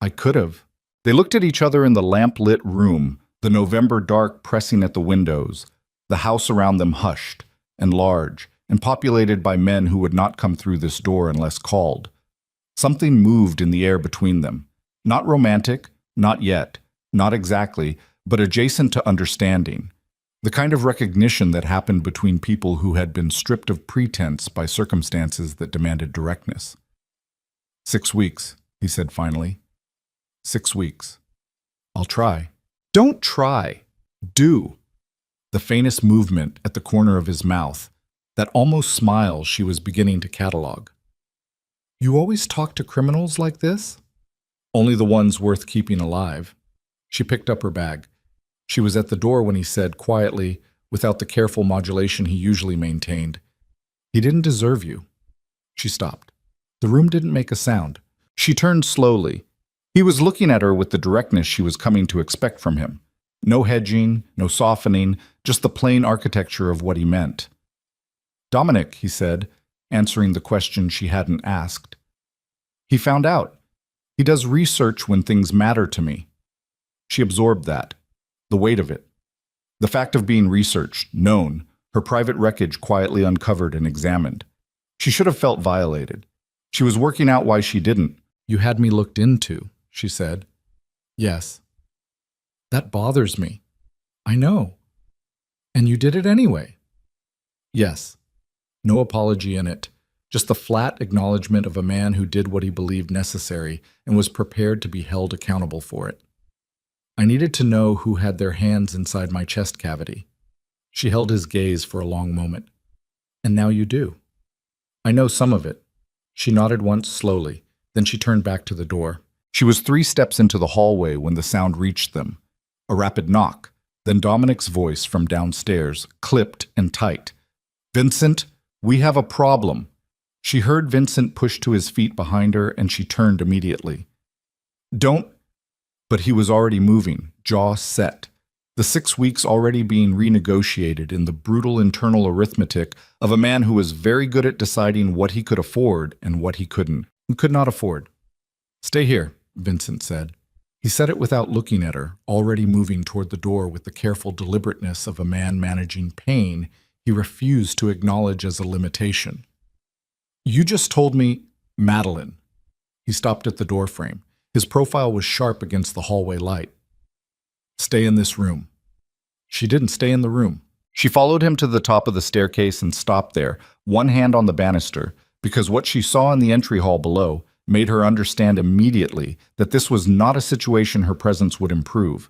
"I could have." They looked at each other in the lamp-lit room, the November dark pressing at the windows, the house around them hushed and large and populated by men who would not come through this door unless called. Something moved in the air between them. Not romantic, not yet, not exactly, but adjacent to understanding. The kind of recognition that happened between people who had been stripped of pretense by circumstances that demanded directness. 6 weeks, he said finally. 6 weeks. I'll try. Don't try. Do. The faintest movement at the corner of his mouth, that almost smile she was beginning to catalog. You always talk to criminals like this? Only the ones worth keeping alive. She picked up her bag. She was at the door when he said quietly, without the careful modulation he usually maintained, "He didn't deserve you." She stopped. The room didn't make a sound. She turned slowly. He was looking at her with the directness she was coming to expect from him. No hedging, no softening, just the plain architecture of what he meant. "Dominic," he said, answering the question she hadn't asked. "He found out. He does research when things matter to me." She absorbed that. The weight of it. The fact of being researched, known, her private wreckage quietly uncovered and examined. She should have felt violated. She was working out why she didn't. You had me looked into, she said. Yes. That bothers me. I know. And you did it anyway. Yes. No apology in it. Just the flat acknowledgement of a man who did what he believed necessary and was prepared to be held accountable for it. I needed to know who had their hands inside my chest cavity. She held his gaze for a long moment. And now you do. I know some of it. She nodded once slowly, then she turned back to the door. She was 3 steps into the hallway when the sound reached them. A rapid knock, then Dominic's voice from downstairs, clipped and tight. "Vincent, we have a problem." She heard Vincent push to his feet behind her, and she turned immediately. "Don't—" But he was already moving, jaw set. The 6 weeks already being renegotiated in the brutal internal arithmetic of a man who was very good at deciding what he could afford and what he couldn't, and could not afford. "Stay here," Vincent said. He said it without looking at her, already moving toward the door with the careful deliberateness of a man managing pain he refused to acknowledge as a limitation. "You just told me, Madeline." He stopped at the doorframe. His profile was sharp against the hallway light. "Stay in this room." She didn't stay in the room. She followed him to the top of the staircase and stopped there, one hand on the banister, because what she saw in the entry hall below made her understand immediately that this was not a situation her presence would improve.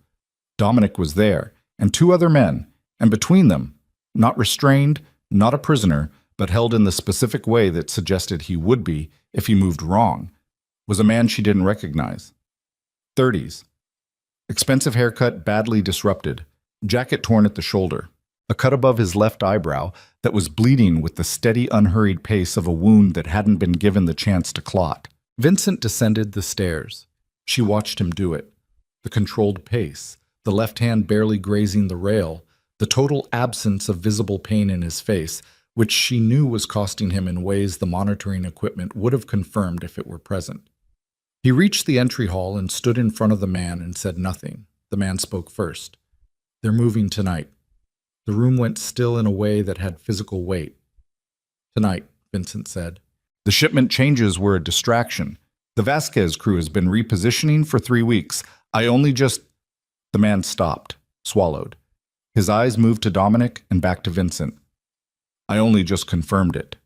Dominic was there, and 2 other men, and between them, not restrained, not a prisoner, but held in the specific way that suggested he would be if he moved wrong, was a man she didn't recognize. 30s. Expensive haircut badly disrupted, jacket torn at the shoulder, a cut above his left eyebrow that was bleeding with the steady, unhurried pace of a wound that hadn't been given the chance to clot. Vincent descended the stairs. She watched him do it. The controlled pace, the left hand barely grazing the rail, the total absence of visible pain in his face, which she knew was costing him in ways the monitoring equipment would have confirmed if it were present. He reached the entry hall and stood in front of the man and said nothing. The man spoke first. "They're moving tonight." The room went still in a way that had physical weight. "Tonight," Vincent said. "The shipment changes were a distraction. The Vasquez crew has been repositioning for 3 weeks. I only just—" The man stopped, swallowed. His eyes moved to Dominic and back to Vincent. "I only just confirmed it."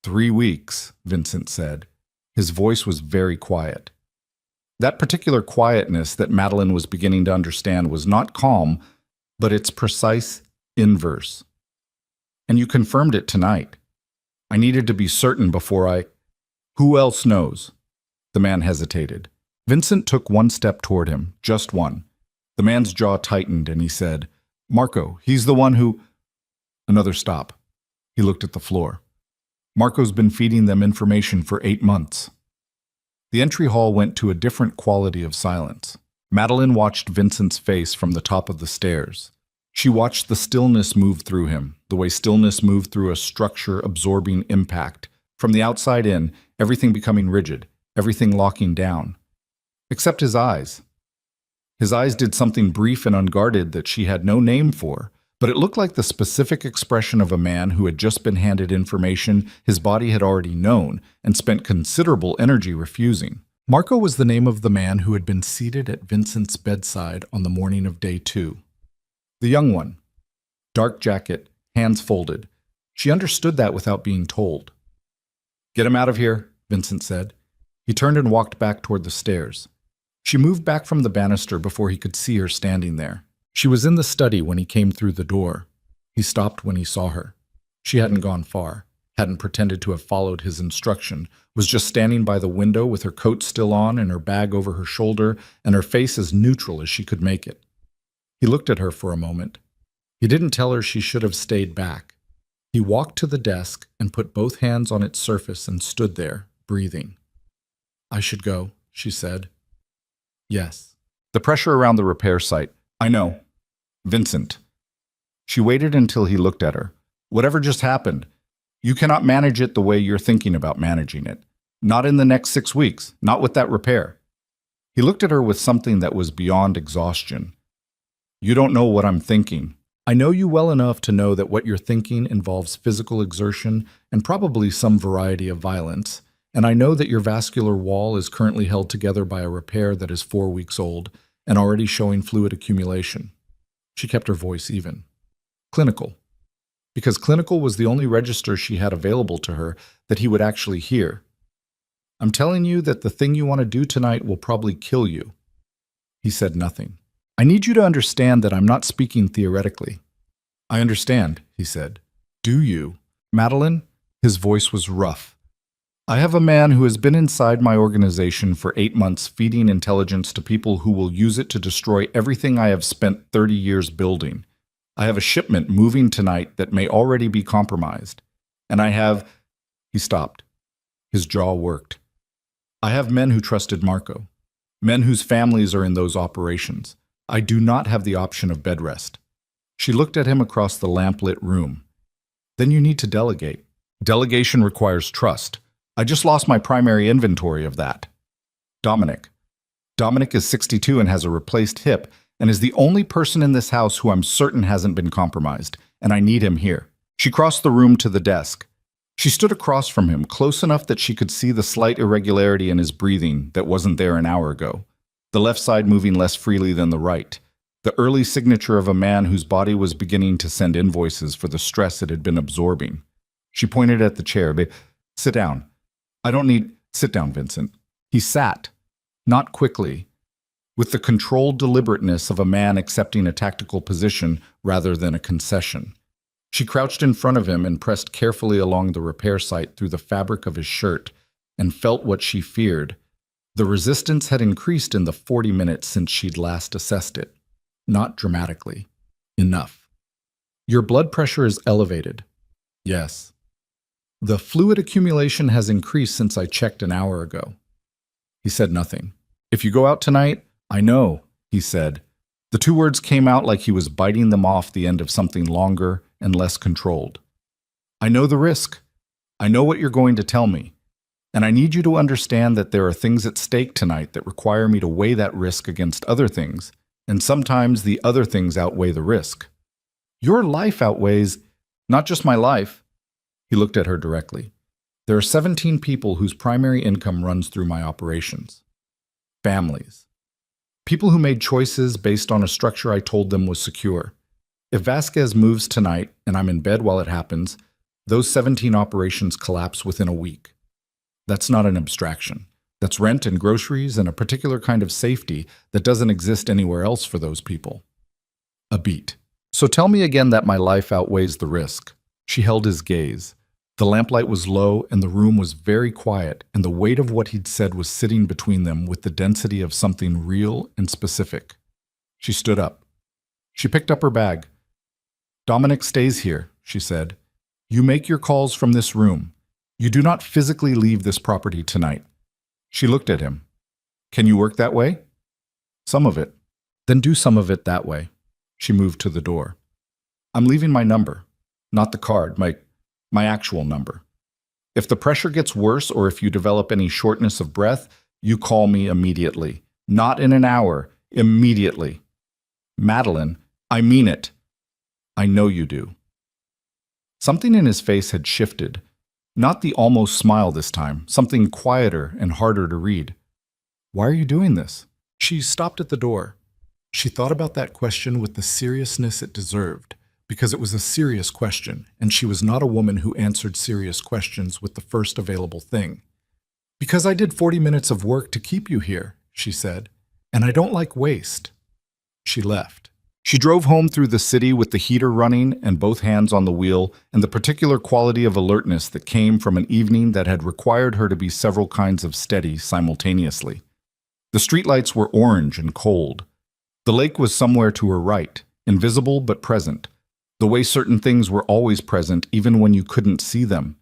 3 weeks, Vincent said. His voice was very quiet. That particular quietness that Madeline was beginning to understand was not calm, but its precise inverse. "And you confirmed it tonight. I needed to be certain before I—" "Who else knows?" The man hesitated. Vincent took 1 step toward him, just one. The man's jaw tightened and he said, "Marco, he's the one who—" Another stop. He looked at the floor. "Marco's been feeding them information for 8 months." The entry hall went to a different quality of silence. Madeline watched Vincent's face from the top of the stairs. She watched the stillness move through him, the way stillness moved through a structure absorbing impact. From the outside in, everything becoming rigid, everything locking down. Except his eyes. His eyes did something brief and unguarded that she had no name for, but it looked like the specific expression of a man who had just been handed information his body had already known and spent considerable energy refusing. Marco was the name of the man who had been seated at Vincent's bedside on the morning of day 2. The young one. Dark jacket, hands folded. She understood that without being told. "Get him out of here," Vincent said. He turned and walked back toward the stairs. She moved back from the banister before he could see her standing there. She was in the study when he came through the door. He stopped when he saw her. She hadn't gone far, hadn't pretended to have followed his instruction, was just standing by the window with her coat still on and her bag over her shoulder and her face as neutral as she could make it. He looked at her for a moment. He didn't tell her she should have stayed back. He walked to the desk and put both hands on its surface and stood there, breathing. "I should go," she said. "Yes." The pressure around the repair site. "I know. Vincent." She waited until he looked at her. "Whatever just happened, you cannot manage it the way you're thinking about managing it. Not in the next 6 weeks, not with that repair." He looked at her with something that was beyond exhaustion. "You don't know what I'm thinking. I know you well enough to know that what you're thinking involves physical exertion and probably some variety of violence, and I know that your vascular wall is currently held together by a repair that is 4 weeks old and already showing fluid accumulation. She kept her voice even. Clinical. Because clinical was the only register she had available to her that he would actually hear. I'm telling you that the thing you want to do tonight will probably kill you. He said nothing. I need you to understand that I'm not speaking theoretically. I understand, he said. Do you? Madeline? His voice was rough. I have a man who has been inside my organization for 8 months feeding intelligence to people who will use it to destroy everything I have spent 30 years building. I have a shipment moving tonight that may already be compromised. And I have... He stopped. His jaw worked. I have men who trusted Marco. Men whose families are in those operations. I do not have the option of bed rest. She looked at him across the lamplit room. Then you need to delegate. Delegation requires trust. I just lost my primary inventory of that. Dominic. Dominic is 62 and has a replaced hip and is the only person in this house who I'm certain hasn't been compromised, and I need him here. She crossed the room to the desk. She stood across from him, close enough that she could see the slight irregularity in his breathing that wasn't there an hour ago. The left side moving less freely than the right. The early signature of a man whose body was beginning to send invoices for the stress it had been absorbing. She pointed at the chair. Sit down. I don't need... Sit down, Vincent. He sat. Not quickly. With the controlled deliberateness of a man accepting a tactical position rather than a concession. She crouched in front of him and pressed carefully along the repair site through the fabric of his shirt and felt what she feared. The resistance had increased in the 40 minutes since she'd last assessed it. Not dramatically. Enough. Your blood pressure is elevated. Yes. The fluid accumulation has increased since I checked an hour ago. He said nothing. If you go out tonight, I know, he said. The 2 words came out like he was biting them off the end of something longer and less controlled. I know the risk. I know what you're going to tell me. And I need you to understand that there are things at stake tonight that require me to weigh that risk against other things, and sometimes the other things outweigh the risk. Your life outweighs, not just my life. He looked at her directly. There are 17 people whose primary income runs through my operations. Families. People who made choices based on a structure I told them was secure. If Vasquez moves tonight and I'm in bed while it happens, those 17 operations collapse within a week. That's not an abstraction. That's rent and groceries and a particular kind of safety that doesn't exist anywhere else for those people. A beat. So tell me again that my life outweighs the risk. She held his gaze. The lamplight was low and the room was very quiet, and the weight of what he'd said was sitting between them with the density of something real and specific. She stood up. She picked up her bag. Dominic stays here, she said. You make your calls from this room. You do not physically leave this property tonight. She looked at him. Can you work that way? Some of it. Then do some of it that way. She moved to the door. I'm leaving my number, not the card, my actual number. If the pressure gets worse or if you develop any shortness of breath, you call me immediately. Not in an hour, immediately. Madeline, I mean it. I know you do. Something in his face had shifted. Not the almost smile this time, something quieter and harder to read. Why are you doing this? She stopped at the door. She thought about that question with the seriousness it deserved, because it was a serious question, and she was not a woman who answered serious questions with the first available thing. Because I did 40 minutes of work to keep you here, she said, and I don't like waste. She left. She drove home through the city with the heater running and both hands on the wheel and the particular quality of alertness that came from an evening that had required her to be several kinds of steady simultaneously. The streetlights were orange and cold. The lake was somewhere to her right, invisible but present, the way certain things were always present even when you couldn't see them.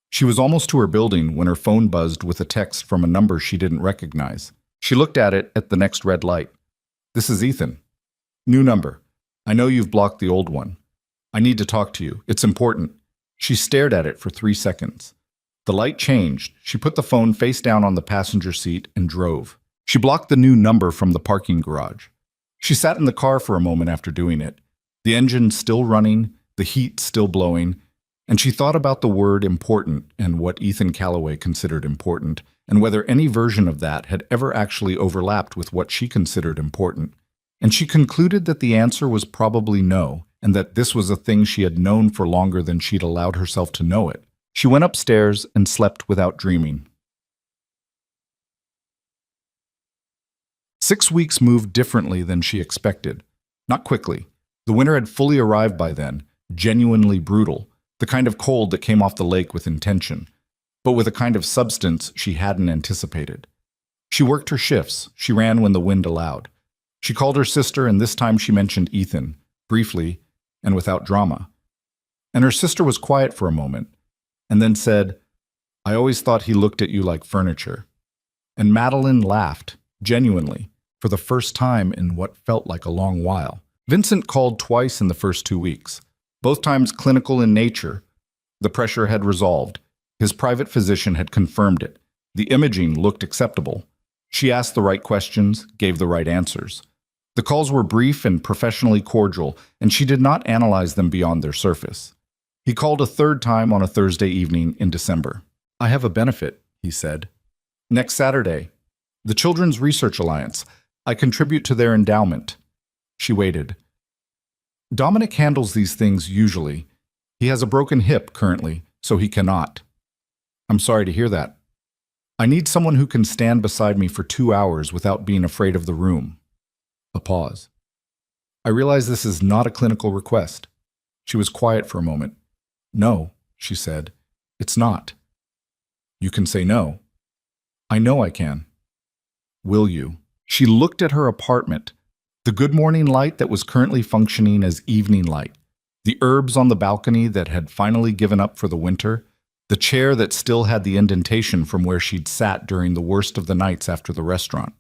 She was almost to her building when her phone buzzed with a text from a number she didn't recognize. She looked at it at the next red light. This is Ethan. New number. I know you've blocked the old one. I need to talk to you. It's important. She stared at it for 3 seconds. The light changed. She put the phone face down on the passenger seat and drove. She blocked the new number from the parking garage. She sat in the car for a moment after doing it. The engine still running, the heat still blowing. And she thought about the word important and what Ethan Calloway considered important, and whether any version of that had ever actually overlapped with what she considered important. And she concluded that the answer was probably no, and that this was a thing she had known for longer than she'd allowed herself to know it. She went upstairs and slept without dreaming. 6 weeks moved differently than she expected. Not quickly. The winter had fully arrived by then, genuinely brutal, the kind of cold that came off the lake with intention, but with a kind of substance she hadn't anticipated. She worked her shifts. She ran when the wind allowed. She called her sister, and this time she mentioned Ethan, briefly and without drama. And her sister was quiet for a moment, and then said, "I always thought he looked at you like furniture." And Madeline laughed, genuinely, for the first time in what felt like a long while. Vincent called twice in the first 2 weeks, both times clinical in nature. The pressure had resolved. His private physician had confirmed it. The imaging looked acceptable. She asked the right questions, gave the right answers. The calls were brief and professionally cordial, and she did not analyze them beyond their surface. He called a third time on a Thursday evening in December. "I have a benefit," he said. "Next Saturday. The Children's Research Alliance. I contribute to their endowment." She waited. "Dominic handles these things usually. He has a broken hip currently, so he cannot." "I'm sorry to hear that. I need someone who can stand beside me for 2 hours without being afraid of the room." A pause. "I realize this is not a clinical request." She was quiet for a moment. "No," she said. "It's not." "You can say no." "I know I can." "Will you?" She looked at her apartment, the good morning light that was currently functioning as evening light, the herbs on the balcony that had finally given up for the winter, the chair that still had the indentation from where she'd sat during the worst of the nights after the restaurant.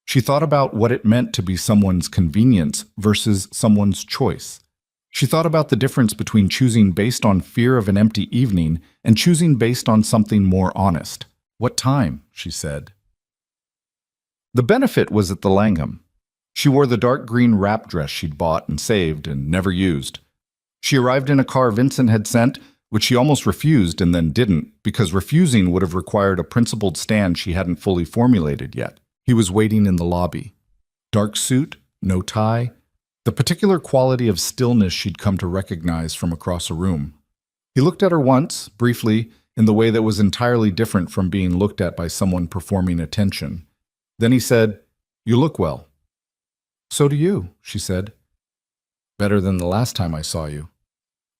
She thought about what it meant to be someone's convenience versus someone's choice. She thought about the difference between choosing based on fear of an empty evening and choosing based on something more honest. "What time?" she said. The benefit was at the Langham. She wore the dark green wrap dress she'd bought and saved and never used. She arrived in a car Vincent had sent, which she almost refused and then didn't, because refusing would have required a principled stand she hadn't fully formulated yet. He was waiting in the lobby. Dark suit, no tie, the particular quality of stillness she'd come to recognize from across a room. He looked at her once, briefly, in the way that was entirely different from being looked at by someone performing attention. Then he said, "You look well." "So do you," she said. "Better than the last time I saw you."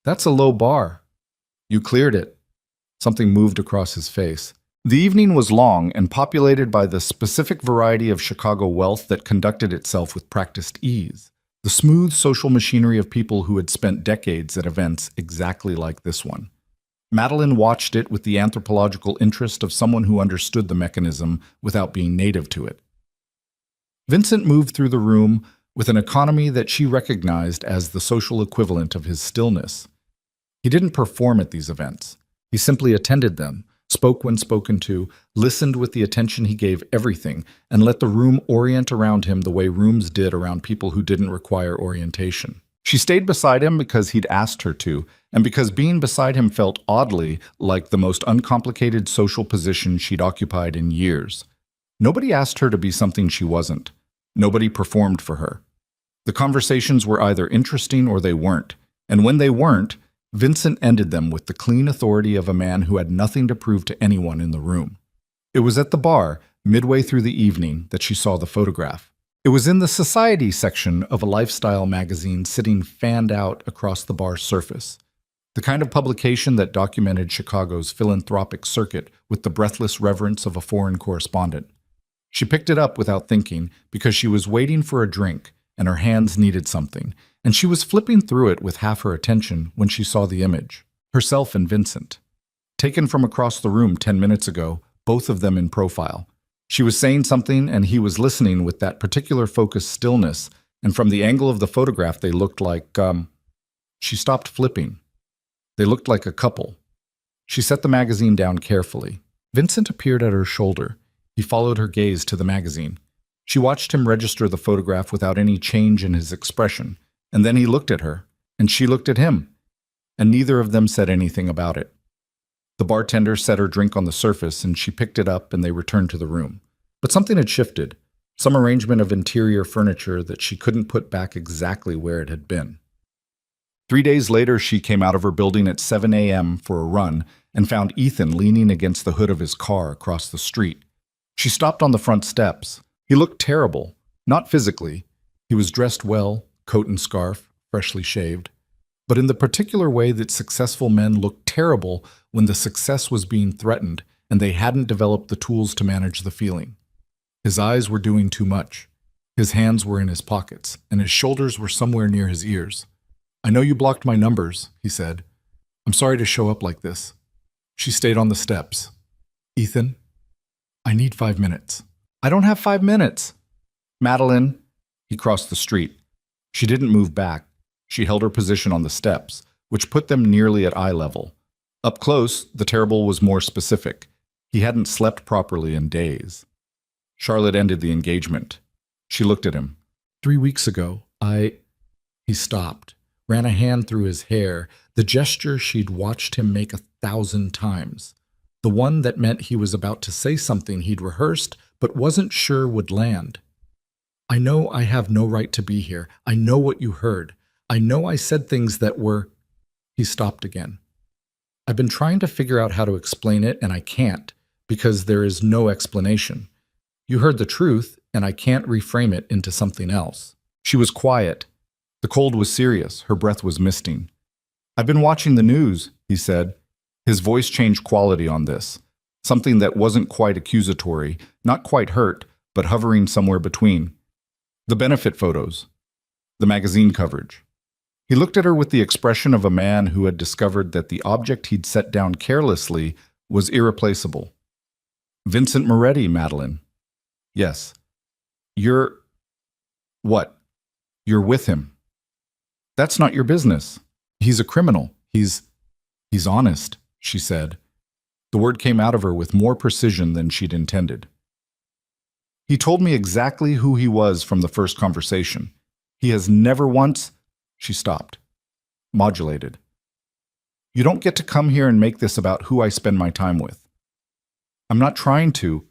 "That's a low bar." "You cleared it." Something moved across his face. The evening was long and populated by the specific variety of Chicago wealth that conducted itself with practiced ease, the smooth social machinery of people who had spent decades at events exactly like this one. Madeline watched it with the anthropological interest of someone who understood the mechanism without being native to it. Vincent moved through the room with an economy that she recognized as the social equivalent of his stillness. He didn't perform at these events. He simply attended them, spoke when spoken to, listened with the attention he gave everything, and let the room orient around him the way rooms did around people who didn't require orientation. She stayed beside him because he'd asked her to, and because being beside him felt oddly like the most uncomplicated social position she'd occupied in years. Nobody asked her to be something she wasn't. Nobody performed for her. The conversations were either interesting or they weren't, and when they weren't, Vincent ended them with the clean authority of a man who had nothing to prove to anyone in the room. It was at the bar, midway through the evening, that she saw the photograph. It was in the society section of a lifestyle magazine sitting fanned out across the bar's surface, the kind of publication that documented Chicago's philanthropic circuit with the breathless reverence of a foreign correspondent. She picked it up without thinking because she was waiting for a drink and her hands needed something, and she was flipping through it with half her attention when she saw the image, herself and Vincent. Taken from across the room 10 minutes ago, both of them in profile. She was saying something and he was listening with that particular focused stillness, and from the angle of the photograph they looked like, She stopped flipping. They looked like a couple. She set the magazine down carefully. Vincent appeared at her shoulder. He followed her gaze to the magazine. She watched him register the photograph without any change in his expression, and then he looked at her, and she looked at him. and neither of them said anything about it. The bartender set her drink on the surface, and she picked it up and they returned to the room. But something had shifted, some arrangement of interior furniture that she couldn't put back exactly where it had been. 3 days later, she came out of her building at 7 a.m. for a run and found Ethan leaning against the hood of his car across the street. She stopped on the front steps. He looked terrible, not physically. He was dressed well, coat and scarf, freshly shaved, but in the particular way that successful men look terrible when the success was being threatened and they hadn't developed the tools to manage the feeling. His eyes were doing too much. His hands were in his pockets, and his shoulders were somewhere near his ears. "I know you blocked my numbers," he said. "I'm sorry to show up like this." She stayed on the steps. "Ethan, I need 5 minutes." "I don't have 5 minutes." "Madeline." He crossed the street. She didn't move back. She held her position on the steps, which put them nearly at eye level. Up close, the terrible was more specific. He hadn't slept properly in days. Charlotte ended the engagement. She looked at him. 3 weeks ago, He stopped, ran a hand through his hair, the gesture she'd watched him make 1,000 times. The one that meant he was about to say something he'd rehearsed but wasn't sure would land. "I know I have no right to be here. I know what you heard. I know I said things that were—" He stopped again. "I've been trying to figure out how to explain it, and I can't, because there is no explanation. You heard the truth, and I can't reframe it into something else." She was quiet. The cold was serious. Her breath was misting. "I've been watching the news," he said. His voice changed quality on this. Something that wasn't quite accusatory, not quite hurt, but hovering somewhere between. The benefit photos. The magazine coverage. He looked at her with the expression of a man who had discovered that the object he'd set down carelessly was irreplaceable. "Vincent Moretti, Madeline." "Yes." "You're—" "What?" "You're with him." "That's not your business. He's a criminal. He's honest," she said. The word came out of her with more precision than she'd intended. "He told me exactly who he was from the first conversation. He has never once—" She stopped. Modulated. "You don't get to come here and make this about who I spend my time with." "I'm not trying to.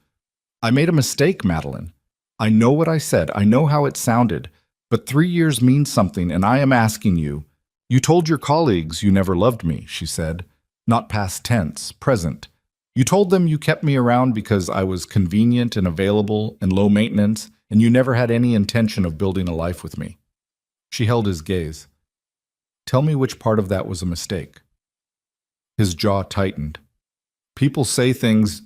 I made a mistake, Madeline. I know what I said. I know how it sounded. But 3 years means something, and I am asking you. You told your colleagues you never loved me," she said. Not past tense, present. "You told them you kept me around because I was convenient and available and low maintenance, and you never had any intention of building a life with me." She held his gaze. "Tell me which part of that was a mistake." His jaw tightened. "People say things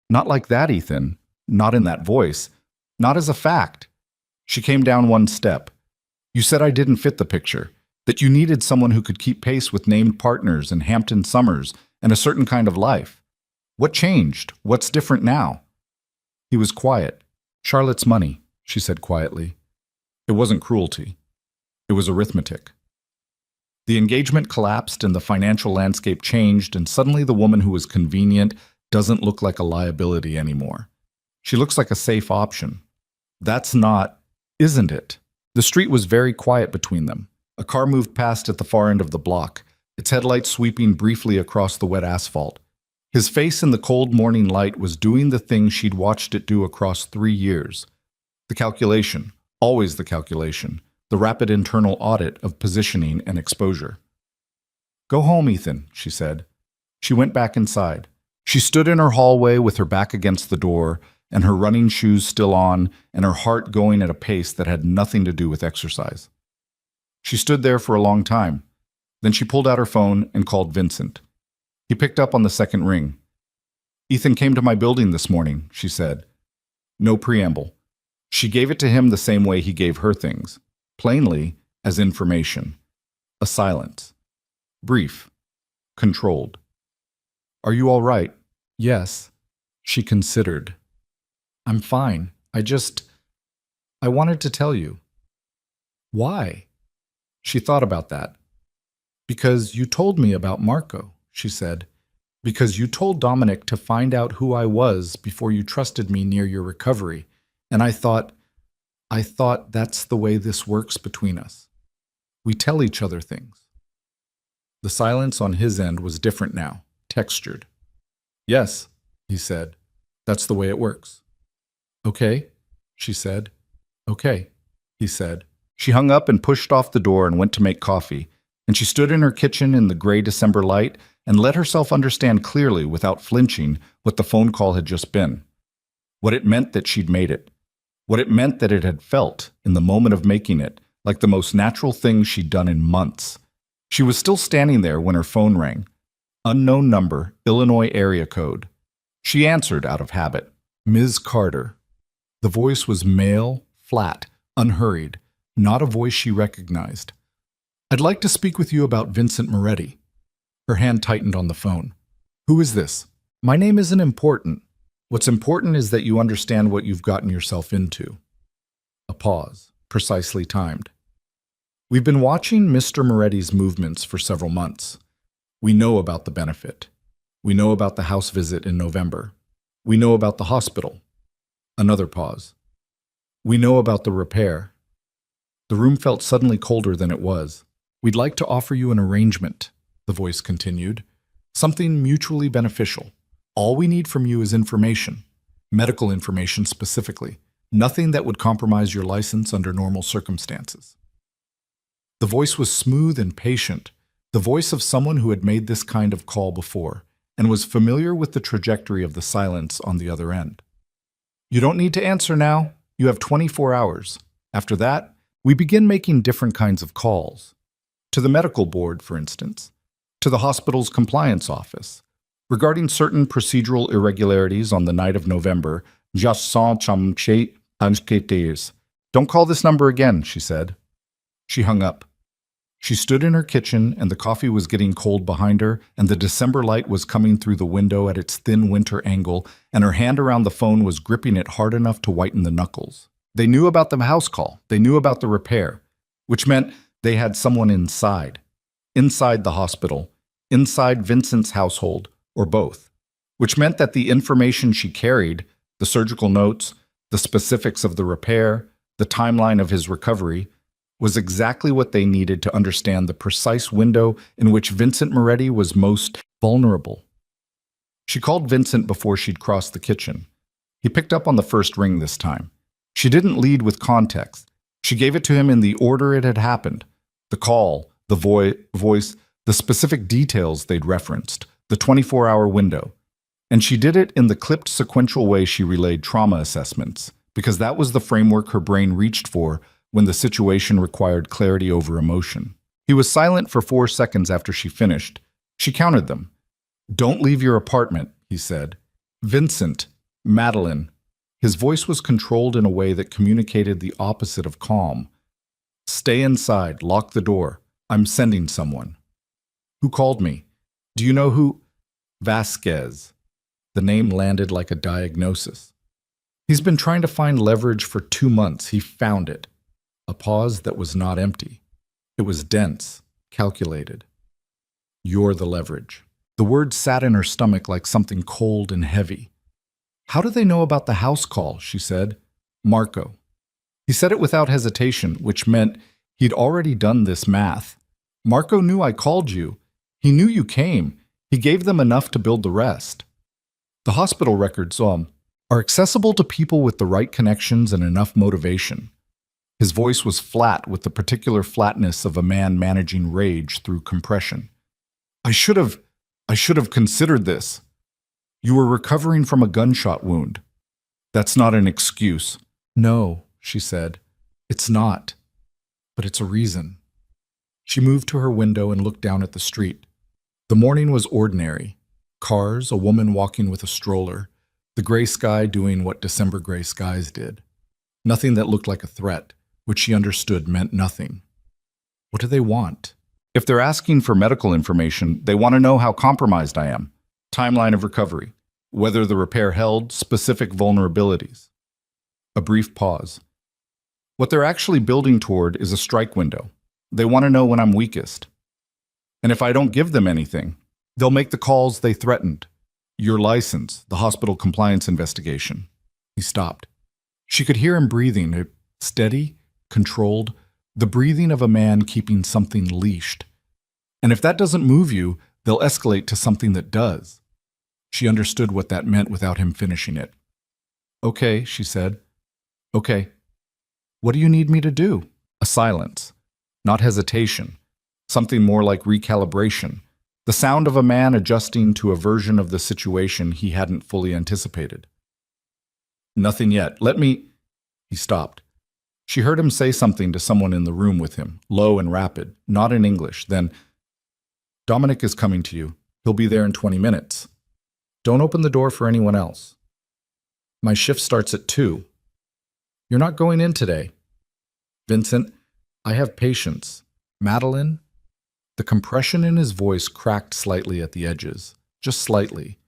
not like that, Ethan. Not in that voice. Not as a fact." She came down one step. "You said I didn't fit the picture, that you needed someone who could keep pace with named partners and Hampton summers and a certain kind of life. What changed? What's different now?" He was quiet. "Charlotte's money," she said quietly. It wasn't cruelty. It was arithmetic. The engagement collapsed and the financial landscape changed, and suddenly the woman who was convenient doesn't look like a liability anymore. She looks like a safe option. That's not, isn't it? The street was very quiet between them. A car moved past at the far end of the block, its headlights sweeping briefly across the wet asphalt. His face in the cold morning light was doing the thing she'd watched it do across 3 years. The calculation, always the calculation, the rapid internal audit of positioning and exposure. "Go home, Ethan," she said. She went back inside. She stood in her hallway with her back against the door, and her running shoes still on, and her heart going at a pace that had nothing to do with exercise. She stood there for a long time. Then she pulled out her phone and called Vincent. He picked up on the second ring. "Ethan came to my building this morning," she said. No preamble. She gave it to him the same way he gave her things, plainly as information. A silence. Brief. Controlled. "Are you all right?" "Yes." She considered. "I'm fine. I wanted to tell you." "Why?" She thought about that. "Because you told me about Marco," she said. "Because you told Dominic to find out who I was before you trusted me near your recovery. And I thought that's the way this works between us. We tell each other things." The silence on his end was different now, textured. Yes, he said. That's the way it works. Okay, she said. Okay, he said. She hung up and pushed off the door and went to make coffee, and she stood in her kitchen in the gray December light and let herself understand clearly, without flinching, what the phone call had just been. What it meant that she'd made it. What it meant that it had felt, in the moment of making it, like the most natural thing she'd done in months. She was still standing there when her phone rang. Unknown number, Illinois area code. She answered out of habit. Ms. Carter. The voice was male, flat, unhurried, not a voice she recognized. I'd like to speak with you about Vincent Moretti. Her hand tightened on the phone. Who is this? My name isn't important. What's important is that you understand what you've gotten yourself into. A pause, precisely timed. We've been watching Mr. Moretti's movements for several months. We know about the benefit. We know about the house visit in November. We know about the hospital. Another pause. We know about the repair. The room felt suddenly colder than it was. We'd like to offer you an arrangement, the voice continued. Something mutually beneficial. All we need from you is information. Medical information specifically. Nothing that would compromise your license under normal circumstances. The voice was smooth and patient, the voice of someone who had made this kind of call before and was familiar with the trajectory of the silence on the other end. You don't need to answer now. You have 24 hours. After that, we begin making different kinds of calls. To the medical board, for instance. To the hospital's compliance office. Regarding certain procedural irregularities on the night of November, don't call this number again, she said. She hung up. She stood in her kitchen, and the coffee was getting cold behind her, and the December light was coming through the window at its thin winter angle, and her hand around the phone was gripping it hard enough to whiten the knuckles. They knew about the house call. They knew about the repair, which meant they had someone inside the hospital, inside Vincent's household, or both, which meant that the information she carried, the surgical notes, the specifics of the repair, the timeline of his recovery, was exactly what they needed to understand the precise window in which Vincent Moretti was most vulnerable. She called Vincent before she'd crossed the kitchen. He picked up on the first ring this time. She didn't lead with context. She gave it to him in the order it had happened. The call, the voice, the specific details they'd referenced, the 24-hour window. And she did it in the clipped sequential way she relayed trauma assessments, because that was the framework her brain reached for when the situation required clarity over emotion. He was silent for 4 seconds after she finished. She counted them. Don't leave your apartment, he said. Vincent, Madeline. His voice was controlled in a way that communicated the opposite of calm. Stay inside, lock the door. I'm sending someone. Who called me? Do you know who? Vasquez. The name landed like a diagnosis. He's been trying to find leverage for 2 months. He found it. A pause that was not empty. It was dense, calculated. You're the leverage. The word sat in her stomach like something cold and heavy. How do they know about the house call? She said. Marco. He said it without hesitation, which meant he'd already done this math. Marco knew I called you. He knew you came. He gave them enough to build the rest. The hospital records are accessible to people with the right connections and enough motivation. His voice was flat with the particular flatness of a man managing rage through compression. I should have considered this. You were recovering from a gunshot wound. That's not an excuse. No, she said. It's not. But it's a reason. She moved to her window and looked down at the street. The morning was ordinary. Cars, a woman walking with a stroller, the gray sky doing what December gray skies did. Nothing that looked like a threat, which she understood meant nothing. What do they want? If they're asking for medical information, they want to know how compromised I am. Timeline of recovery. Whether the repair held specific vulnerabilities. A brief pause. What they're actually building toward is a strike window. They want to know when I'm weakest. And if I don't give them anything, they'll make the calls they threatened. Your license, the hospital compliance investigation. He stopped. She could hear him breathing, steady, controlled, the breathing of a man keeping something leashed. And if that doesn't move you, they'll escalate to something that does. She understood what that meant without him finishing it. Okay, she said. Okay. What do you need me to do? A silence. Not hesitation. Something more like recalibration. The sound of a man adjusting to a version of the situation he hadn't fully anticipated. Nothing yet. Let me... He stopped. She heard him say something to someone in the room with him, low and rapid, not in English. Then, Dominic is coming to you. He'll be there in 20 minutes. Don't open the door for anyone else. My shift starts at 2. You're not going in today. Vincent, I have patience. Madeline? The compression in his voice cracked slightly at the edges, just slightly.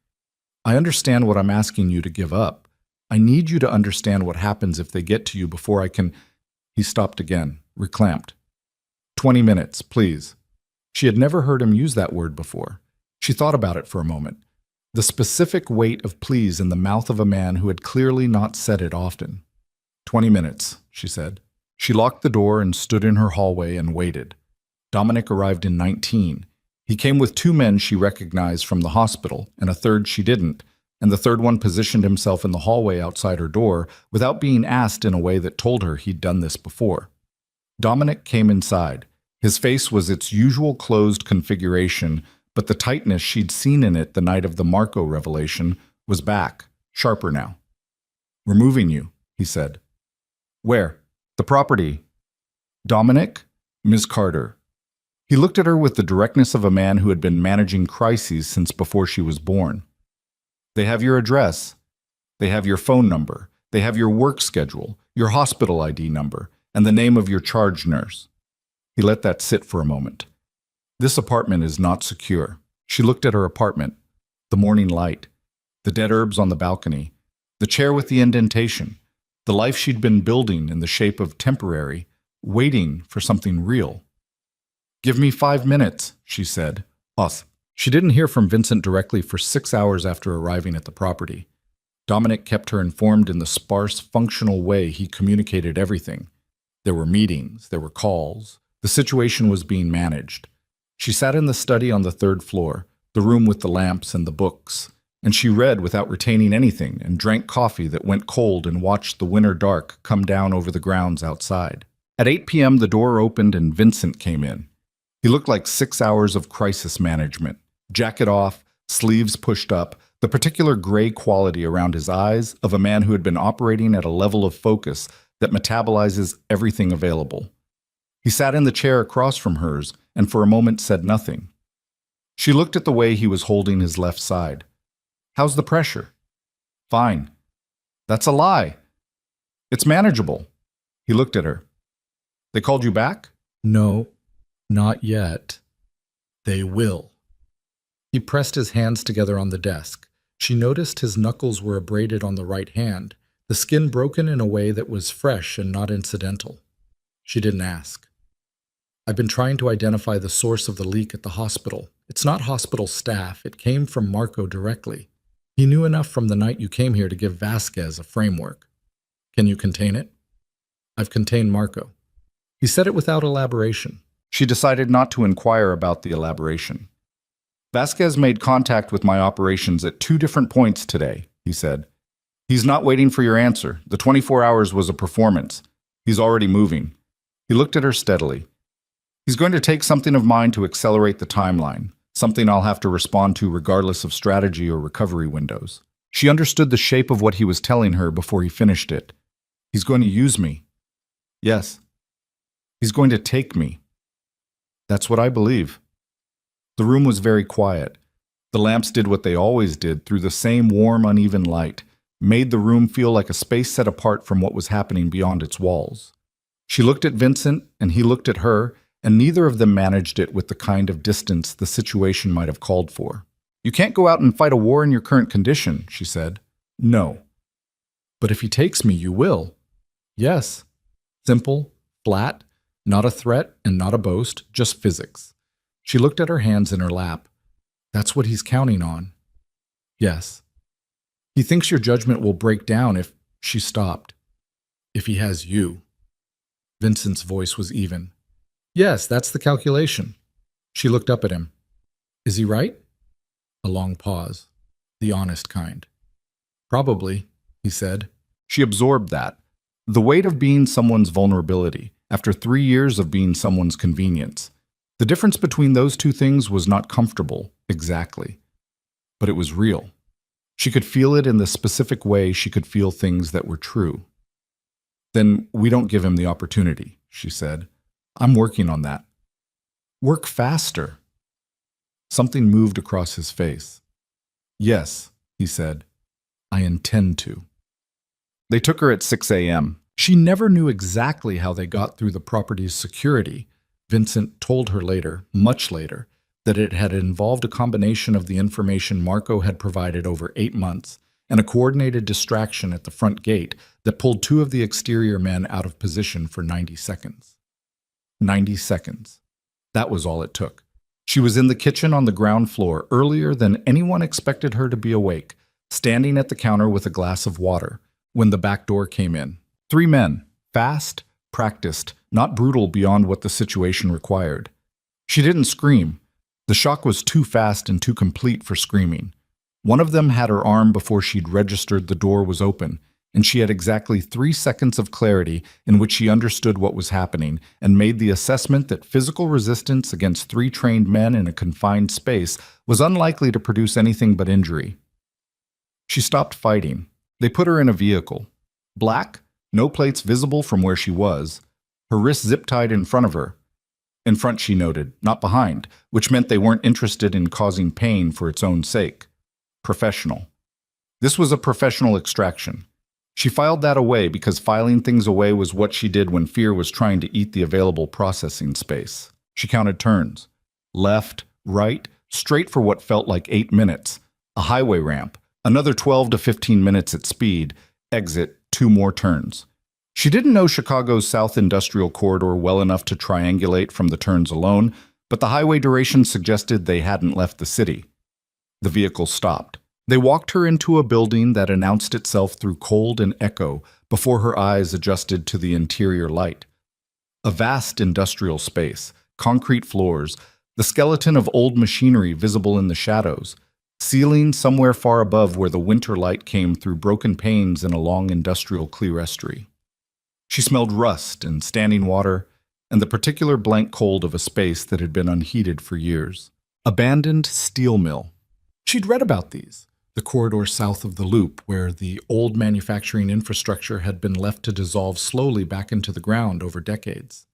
I understand what I'm asking you to give up. I need you to understand what happens if they get to you before I can... He stopped again, reclamped. 20 minutes, please. She had never heard him use that word before. She thought about it for a moment. The specific weight of please in the mouth of a man who had clearly not said it often. 20 minutes, she said. She locked the door and stood in her hallway and waited. Dominic arrived in 19. He came with 2 men she recognized from the hospital, and a third she didn't, and the third one positioned himself in the hallway outside her door without being asked in a way that told her he'd done this before. Dominic came inside. His face was its usual closed configuration, but the tightness she'd seen in it the night of the Marco revelation was back, sharper now. We're moving you, he said. Where? The property. Dominic? Ms. Carter. He looked at her with the directness of a man who had been managing crises since before she was born. They have your address. They have your phone number. They have your work schedule, your hospital ID number, and the name of your charge nurse. He let that sit for a moment. This apartment is not secure. She looked at her apartment, the morning light, the dead herbs on the balcony, the chair with the indentation, the life she'd been building in the shape of temporary, waiting for something real. Give me 5 minutes, she said. Us. She didn't hear from Vincent directly for 6 hours after arriving at the property. Dominic kept her informed in the sparse, functional way he communicated everything. There were meetings, there were calls. The situation was being managed. She sat in the study on the 3rd floor, the room with the lamps and the books, and she read without retaining anything and drank coffee that went cold and watched the winter dark come down over the grounds outside. At 8 p.m. the door opened and Vincent came in. He looked like 6 hours of crisis management. Jacket off, sleeves pushed up, the particular gray quality around his eyes of a man who had been operating at a level of focus that metabolizes everything available. He sat in the chair across from hers and for a moment said nothing. She looked at the way he was holding his left side. How's the pressure? Fine. That's a lie. It's manageable. He looked at her. They called you back? No, not yet. They will. He pressed his hands together on the desk. She noticed his knuckles were abraded on the right hand, the skin broken in a way that was fresh and not incidental. She didn't ask. I've been trying to identify the source of the leak at the hospital. It's not hospital staff. It came from Marco directly. He knew enough from the night you came here to give Vasquez a framework. Can you contain it? I've contained Marco. He said it without elaboration. She decided not to inquire about the elaboration. Vasquez made contact with my operations at 2 different points today, he said. He's not waiting for your answer. The 24 hours was a performance. He's already moving. He looked at her steadily. He's going to take something of mine to accelerate the timeline, something I'll have to respond to regardless of strategy or recovery windows. She understood the shape of what he was telling her before he finished it. He's going to use me. Yes. He's going to take me. That's what I believe. The room was very quiet. The lamps did what they always did through the same warm, uneven light, made the room feel like a space set apart from what was happening beyond its walls. She looked at Vincent, and he looked at her, and neither of them managed it with the kind of distance the situation might have called for. You can't go out and fight a war in your current condition, she said. No. But if he takes me, you will. Yes. Simple, flat, not a threat and not a boast, just physics. She looked at her hands in her lap. That's what he's counting on. Yes. He thinks your judgment will break down if... She stopped. If he has you. Vincent's voice was even. Yes, that's the calculation. She looked up at him. Is he right? A long pause. The honest kind. Probably, he said. She absorbed that. The weight of being someone's vulnerability, after 3 years of being someone's convenience. The difference between those two things was not comfortable, exactly. But it was real. She could feel it in the specific way she could feel things that were true. Then we don't give him the opportunity, she said. I'm working on that. Work faster. Something moved across his face. Yes, he said. I intend to. They took her at 6 a.m. She never knew exactly how they got through the property's security. Vincent told her later, much later, that it had involved a combination of the information Marco had provided over 8 months and a coordinated distraction at the front gate that pulled 2 of the exterior men out of position for 90 seconds. 90 seconds. That was all it took. She was in the kitchen on the ground floor earlier than anyone expected her to be awake, standing at the counter with a glass of water, when the back door came in. 3 men, fast, practiced, not brutal beyond what the situation required. She didn't scream. The shock was too fast and too complete for screaming. One of them had her arm before she'd registered the door was open, and she had exactly 3 seconds of clarity in which she understood what was happening and made the assessment that physical resistance against 3 trained men in a confined space was unlikely to produce anything but injury. She stopped fighting. They put her in a vehicle. Black, no plates visible from where she was. Her wrists zip-tied in front of her. In front, she noted, not behind, which meant they weren't interested in causing pain for its own sake. Professional. This was a professional extraction. She filed that away because filing things away was what she did when fear was trying to eat the available processing space. She counted turns. Left, right, straight for what felt like 8 minutes. A highway ramp. Another 12 to 15 minutes at speed. Exit, 2 more turns. She didn't know Chicago's South Industrial Corridor well enough to triangulate from the turns alone, but the highway duration suggested they hadn't left the city. The vehicle stopped. They walked her into a building that announced itself through cold and echo before her eyes adjusted to the interior light. A vast industrial space, concrete floors, the skeleton of old machinery visible in the shadows, ceiling somewhere far above where the winter light came through broken panes in a long industrial clerestory. She smelled rust and standing water and the particular blank cold of a space that had been unheated for years. Abandoned steel mill. She'd read about these. The corridor south of the loop, where the old manufacturing infrastructure had been left to dissolve slowly back into the ground over decades.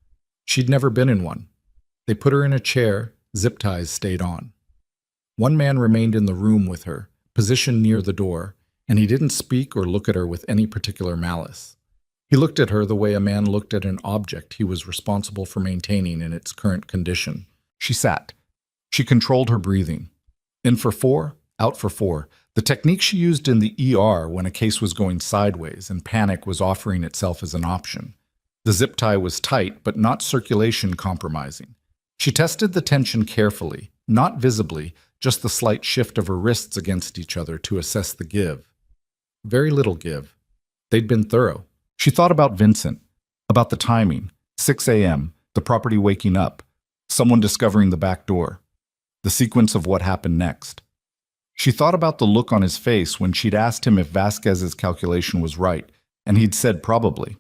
She'd never been in one. They put her in a chair, zip ties stayed on. One man remained in the room with her, positioned near the door, and he didn't speak or look at her with any particular malice. He looked at her the way a man looked at an object he was responsible for maintaining in its current condition. She sat. She controlled her breathing. In for 4, out for 4. The technique she used in the ER when a case was going sideways and panic was offering itself as an option. The zip tie was tight, but not circulation compromising. She tested the tension carefully, not visibly, just the slight shift of her wrists against each other to assess the give. Very little give. They'd been thorough. She thought about Vincent, about the timing, 6 a.m., the property waking up, someone discovering the back door, the sequence of what happened next. She thought about the look on his face when she'd asked him if Vasquez's calculation was right, and he'd said probably.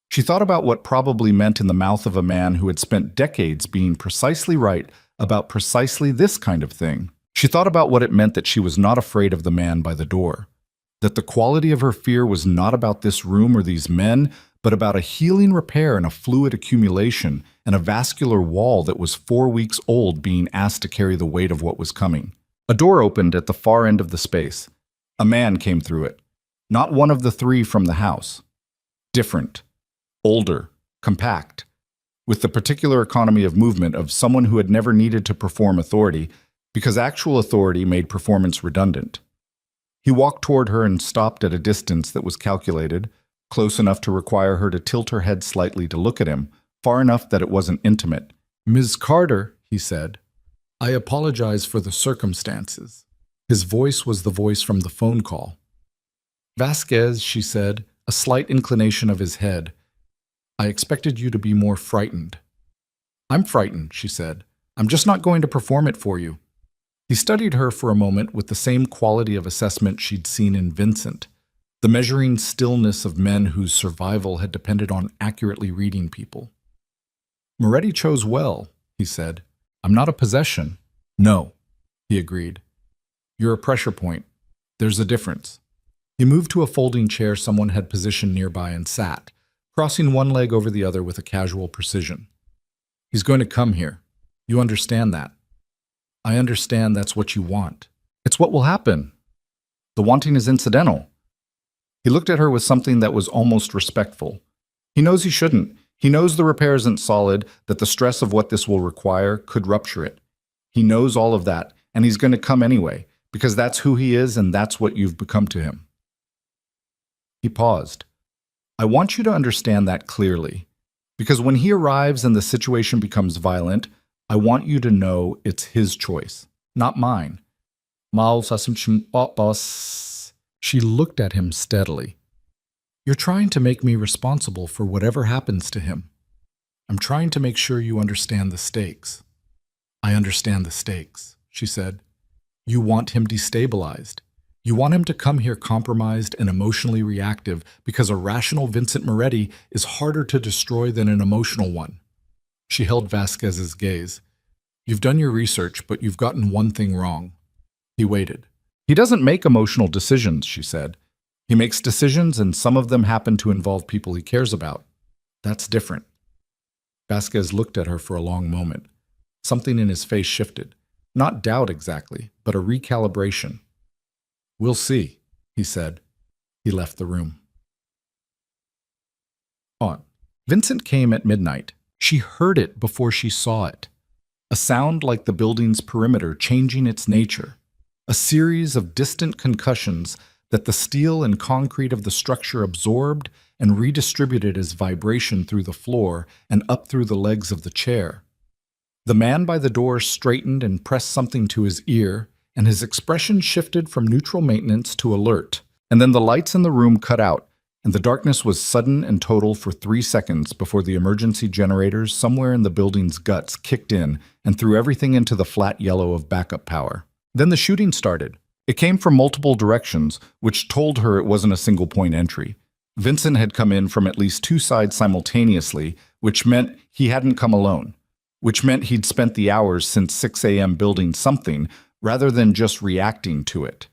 She thought about what probably meant in the mouth of a man who had spent decades being precisely right about precisely this kind of thing. She thought about what it meant that she was not afraid of the man by the door, that the quality of her fear was not about this room or these men, but about a healing repair and a fluid accumulation and a vascular wall that was 4 weeks old being asked to carry the weight of what was coming. A door opened at the far end of the space. A man came through it. Not one of the 3 from the house. Different. Older. Compact. With the particular economy of movement of someone who had never needed to perform authority because actual authority made performance redundant. He walked toward her and stopped at a distance that was calculated, close enough to require her to tilt her head slightly to look at him, far enough that it wasn't intimate. "Ms. Carter," he said, "I apologize for the circumstances." His voice was the voice from the phone call. "Vasquez," she said, a slight inclination of his head. "I expected you to be more frightened." "I'm frightened," she said. I'm just not going to perform it for you. He studied her for a moment with the same quality of assessment she'd seen in Vincent, the measuring stillness of men whose survival had depended on accurately reading people. Moretti chose well, he said. I'm not a possession. No, he agreed. You're a pressure point. There's a difference. He moved to a folding chair someone had positioned nearby and sat, crossing one leg over the other with a casual precision. He's going to come here. You understand that. I understand that's what you want. It's what will happen. The wanting is incidental. He looked at her with something that was almost respectful. He knows he shouldn't. He knows the repair isn't solid, that the stress of what this will require could rupture it. He knows all of that, and he's going to come anyway, because that's who he is and that's what you've become to him. He paused. I want you to understand that clearly, because when he arrives and the situation becomes violent, I want you to know it's his choice, not mine. She looked at him steadily. You're trying to make me responsible for whatever happens to him. I'm trying to make sure you understand the stakes. I understand the stakes, she said. You want him destabilized. You want him to come here compromised and emotionally reactive because a rational Vincent Moretti is harder to destroy than an emotional one. She held Vasquez's gaze. You've done your research, but you've gotten one thing wrong. He waited. He doesn't make emotional decisions, she said. He makes decisions, and some of them happen to involve people he cares about. That's different. Vasquez looked at her for a long moment. Something in his face shifted. Not doubt exactly, but a recalibration. We'll see, he said. He left the room. On. Vincent came at midnight. She heard it before she saw it. A sound like the building's perimeter changing its nature. A series of distant concussions that the steel and concrete of the structure absorbed and redistributed as vibration through the floor and up through the legs of the chair. The man by the door straightened and pressed something to his ear, and his expression shifted from neutral maintenance to alert. And then the lights in the room cut out, and the darkness was sudden and total for 3 seconds before the emergency generators somewhere in the building's guts kicked in and threw everything into the flat yellow of backup power. Then the shooting started. It came from multiple directions, which told her it wasn't a single-point entry. Vincent had come in from at least 2 sides simultaneously, which meant he hadn't come alone, which meant he'd spent the hours since 6 a.m. building something rather than just reacting to it.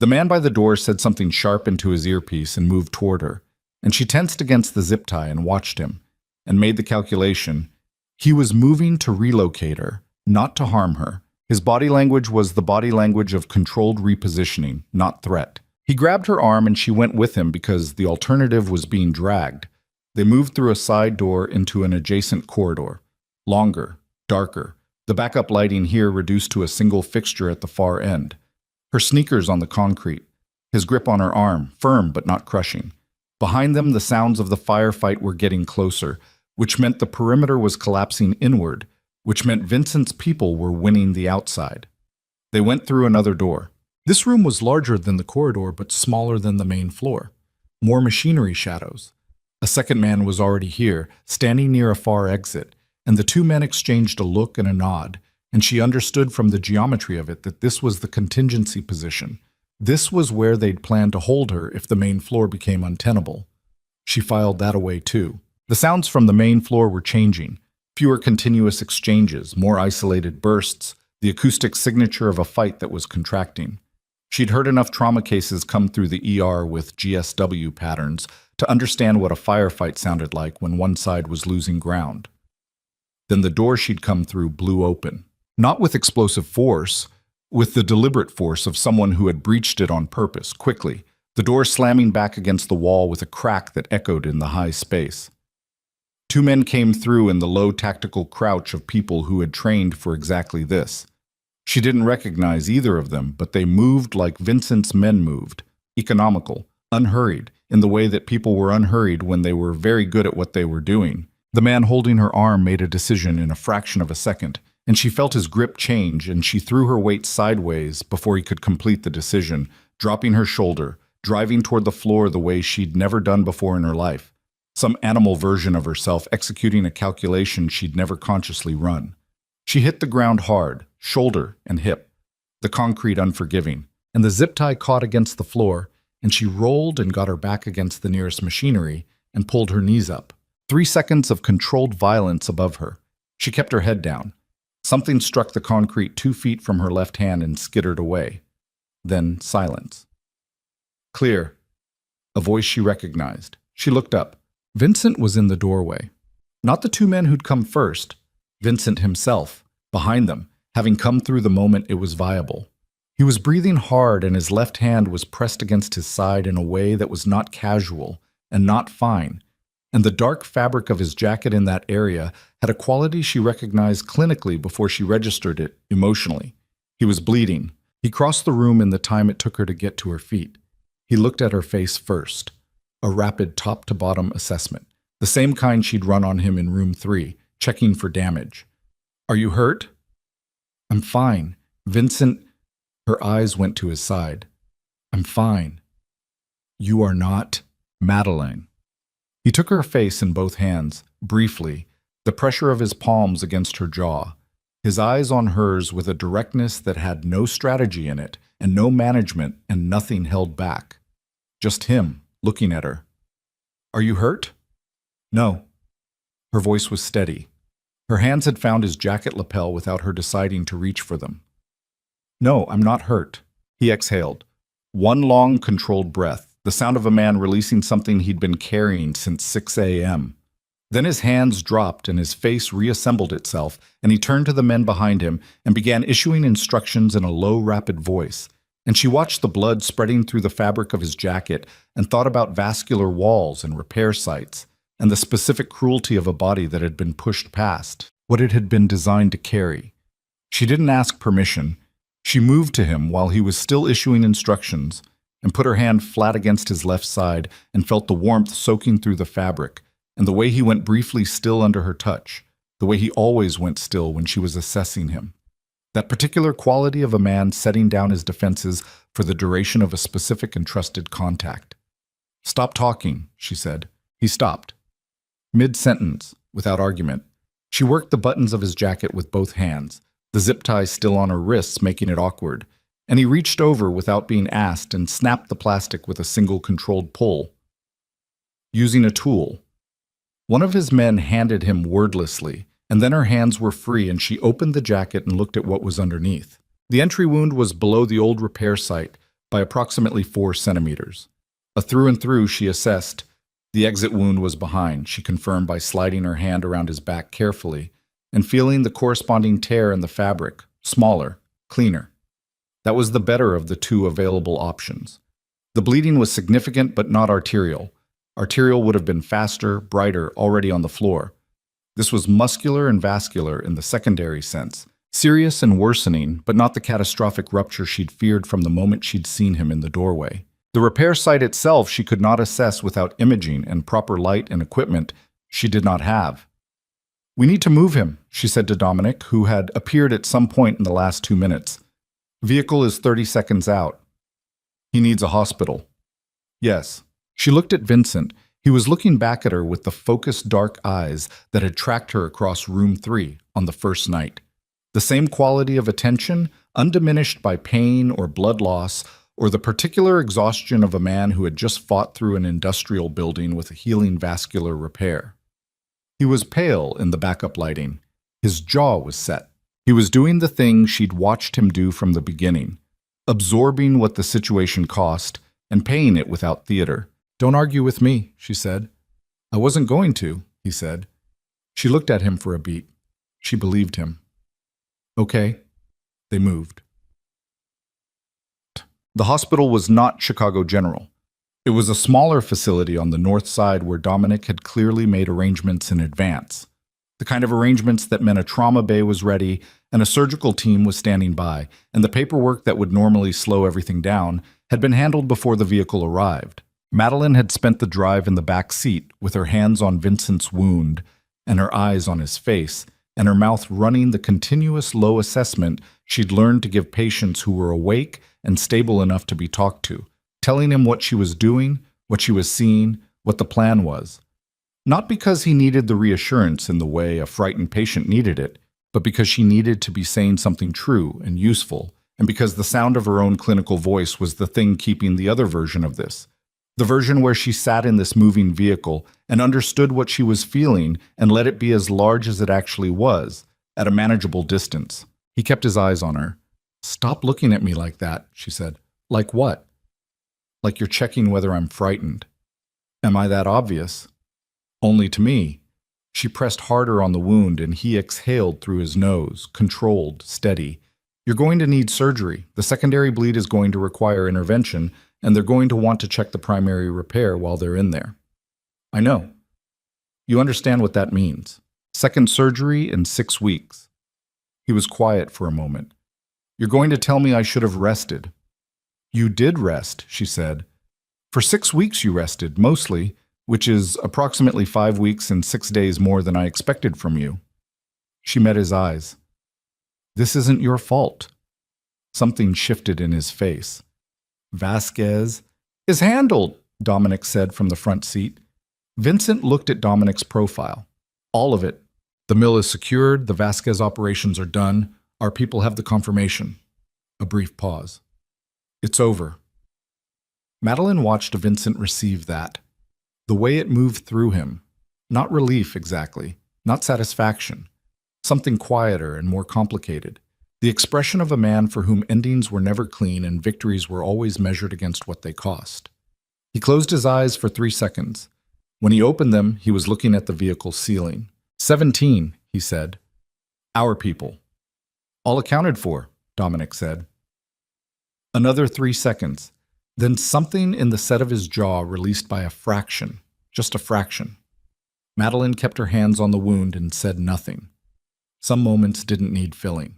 The man by the door said something sharp into his earpiece and moved toward her, and she tensed against the zip tie and watched him, and made the calculation. He was moving to relocate her, not to harm her. His body language was the body language of controlled repositioning, not threat. He grabbed her arm and she went with him because the alternative was being dragged. They moved through a side door into an adjacent corridor. Longer, darker, the backup lighting here reduced to a single fixture at the far end. Her sneakers on the concrete, his grip on her arm, firm but not crushing. Behind them, the sounds of the firefight were getting closer, which meant the perimeter was collapsing inward, which meant Vincent's people were winning the outside. They went through another door. This room was larger than the corridor but smaller than the main floor. More machinery shadows. A second man was already here, standing near a far exit, and the 2 men exchanged a look and a nod, and she understood from the geometry of it that this was the contingency position. This was where they'd planned to hold her if the main floor became untenable. She filed that away too. The sounds from the main floor were changing. Fewer continuous exchanges, more isolated bursts, the acoustic signature of a fight that was contracting. She'd heard enough trauma cases come through the ER with GSW patterns to understand what a firefight sounded like when one side was losing ground. Then the door she'd come through blew open. Not with explosive force, with the deliberate force of someone who had breached it on purpose, quickly, the door slamming back against the wall with a crack that echoed in the high space. 2 men came through in the low tactical crouch of people who had trained for exactly this. She didn't recognize either of them, but they moved like Vincent's men moved, economical, unhurried, in the way that people were unhurried when they were very good at what they were doing. The man holding her arm made a decision in a fraction of a second, and she felt his grip change, and she threw her weight sideways before he could complete the decision, dropping her shoulder, driving toward the floor the way she'd never done before in her life. Some animal version of herself executing a calculation she'd never consciously run. She hit the ground hard, shoulder and hip, the concrete unforgiving, and the zip tie caught against the floor, and she rolled and got her back against the nearest machinery and pulled her knees up. 3 seconds of controlled violence above her. She kept her head down. Something struck the concrete 2 feet from her left hand and skittered away. Then silence. Clear. A voice she recognized. She looked up. Vincent was in the doorway. Not the 2 men who'd come first. Vincent himself, behind them, having come through the moment it was viable. He was breathing hard, and his left hand was pressed against his side in a way that was not casual and not fine, and the dark fabric of his jacket in that area had a quality she recognized clinically before she registered it emotionally. He was bleeding. He crossed the room in the time it took her to get to her feet. He looked at her face first, a rapid top-to-bottom assessment, the same kind she'd run on him in room 3, checking for damage. "Are you hurt?" "I'm fine." Vincent, her eyes went to his side. "I'm fine." "You are not." "Madeline." He took her face in both hands, briefly, the pressure of his palms against her jaw, his eyes on hers with a directness that had no strategy in it, and no management, and nothing held back. Just him, looking at her. "Are you hurt?" "No." Her voice was steady. Her hands had found his jacket lapel without her deciding to reach for them. "No, I'm not hurt." He exhaled. One long, controlled breath, the sound of a man releasing something he'd been carrying since 6 a.m. Then his hands dropped and his face reassembled itself, and he turned to the men behind him and began issuing instructions in a low, rapid voice. And she watched the blood spreading through the fabric of his jacket and thought about vascular walls and repair sites, and the specific cruelty of a body that had been pushed past what it had been designed to carry. She didn't ask permission. She moved to him while he was still issuing instructions and put her hand flat against his left side and felt the warmth soaking through the fabric, and the way he went briefly still under her touch, the way he always went still when she was assessing him. That particular quality of a man setting down his defenses for the duration of a specific and trusted contact. "Stop talking," she said. He stopped. Mid-sentence, without argument. She worked the buttons of his jacket with both hands, the zip tie still on her wrists making it awkward, and he reached over without being asked and snapped the plastic with a single controlled pull. Using a tool. One of his men handed him wordlessly, and then her hands were free and she opened the jacket and looked at what was underneath. The entry wound was below the old repair site by approximately 4 centimeters. A through and through, she assessed. The exit wound was behind, she confirmed by sliding her hand around his back carefully and feeling the corresponding tear in the fabric, smaller, cleaner. That was the better of the 2 available options. The bleeding was significant but not arterial. Arterial would have been faster, brighter, already on the floor. This was muscular and vascular in the secondary sense, serious and worsening, but not the catastrophic rupture she'd feared from the moment she'd seen him in the doorway. The repair site itself she could not assess without imaging and proper light and equipment she did not have. "We need to move him," she said to Dominic, who had appeared at some point in the last 2 minutes. "Vehicle is 30 seconds out. He needs a hospital." "Yes." She looked at Vincent. He was looking back at her with the focused dark eyes that had tracked her across room 3 on the first night. The same quality of attention, undiminished by pain or blood loss, or the particular exhaustion of a man who had just fought through an industrial building with a healing vascular repair. He was pale in the backup lighting. His jaw was set. He was doing the thing she'd watched him do from the beginning, absorbing what the situation cost and paying it without theater. "Don't argue with me," she said. "I wasn't going to," he said. She looked at him for a beat. She believed him. "Okay." They moved. The hospital was not Chicago General. It was a smaller facility on the north side where Dominic had clearly made arrangements in advance. The kind of arrangements that meant a trauma bay was ready and a surgical team was standing by, and the paperwork that would normally slow everything down had been handled before the vehicle arrived. Madeline had spent the drive in the back seat with her hands on Vincent's wound and her eyes on his face, and her mouth running the continuous low assessment she'd learned to give patients who were awake and stable enough to be talked to, telling him what she was doing, what she was seeing, what the plan was. Not because he needed the reassurance in the way a frightened patient needed it. but because she needed to be saying something true and useful, and because the sound of her own clinical voice was the thing keeping the other version of this. The version where she sat in this moving vehicle and understood what she was feeling and let it be as large as it actually was, at a manageable distance. He kept his eyes on her. "Stop looking at me like that," she said. "Like what?" "Like you're checking whether I'm frightened." "Am I that obvious?" "Only to me." She pressed harder on the wound and he exhaled through his nose, controlled, steady. "You're going to need surgery. The secondary bleed is going to require intervention, and they're going to want to check the primary repair while they're in there." "I know." "You understand what that means. Second surgery in 6 weeks." He was quiet for a moment. "You're going to tell me I should have rested." "You did rest," she said. "For 6 weeks you rested, mostly, which is approximately 5 weeks and 6 days more than I expected from you." She met his eyes. "This isn't your fault." Something shifted in his face. "Vasquez is handled," Dominic said from the front seat. Vincent looked at Dominic's profile. "All of it. The mill is secured, the Vasquez operations are done, our people have the confirmation." A brief pause. "It's over." Madeline watched Vincent receive that. The way it moved through him. Not relief exactly, not satisfaction. Something quieter and more complicated. The expression of a man for whom endings were never clean and victories were always measured against what they cost. He closed his eyes for 3 seconds. When he opened them, he was looking at the vehicle ceiling. 17, he said. "Our people." "All accounted for," Dominic said. Another 3 seconds. Then something in the set of his jaw released by a fraction, just a fraction. Madeline kept her hands on the wound and said nothing. Some moments didn't need filling.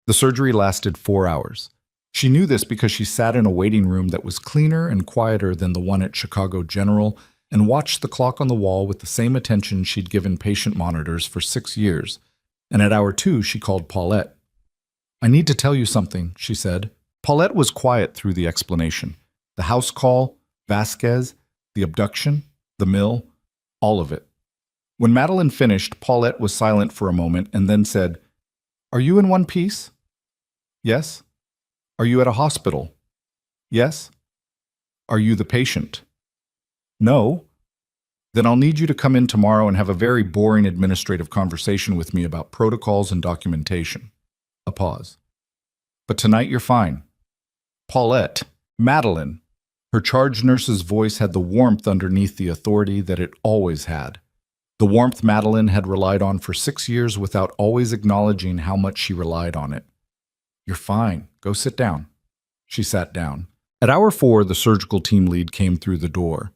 The surgery lasted 4 hours. She knew this because she sat in a waiting room that was cleaner and quieter than the one at Chicago General and watched the clock on the wall with the same attention she'd given patient monitors for 6 years. And at hour 2, she called Paulette. "I need to tell you something," she said. Paulette was quiet through the explanation. The house call, Vasquez, the abduction, the mill, all of it. When Madeline finished, Paulette was silent for a moment and then said, "Are you in one piece?" "Yes." "Are you at a hospital?" "Yes." "Are you the patient?" "No." "Then I'll need you to come in tomorrow and have a very boring administrative conversation with me about protocols and documentation." A pause. "But tonight you're fine." "Paulette, Madeline." Her charge nurse's voice had the warmth underneath the authority that it always had. The warmth Madeline had relied on for 6 years without always acknowledging how much she relied on it. "You're fine. Go sit down." She sat down. At hour 4, the surgical team lead came through the door.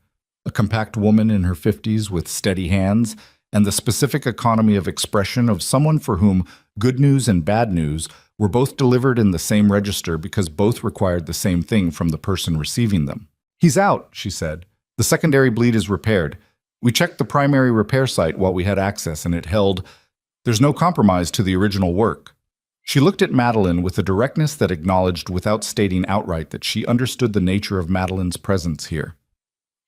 A compact woman in her 50s with steady hands and the specific economy of expression of someone for whom good news and bad news were both delivered in the same register because both required the same thing from the person receiving them. "He's out," she said. "The secondary bleed is repaired. We checked the primary repair site while we had access and it held. There's no compromise to the original work." She looked at Madeline with a directness that acknowledged without stating outright that she understood the nature of Madeline's presence here.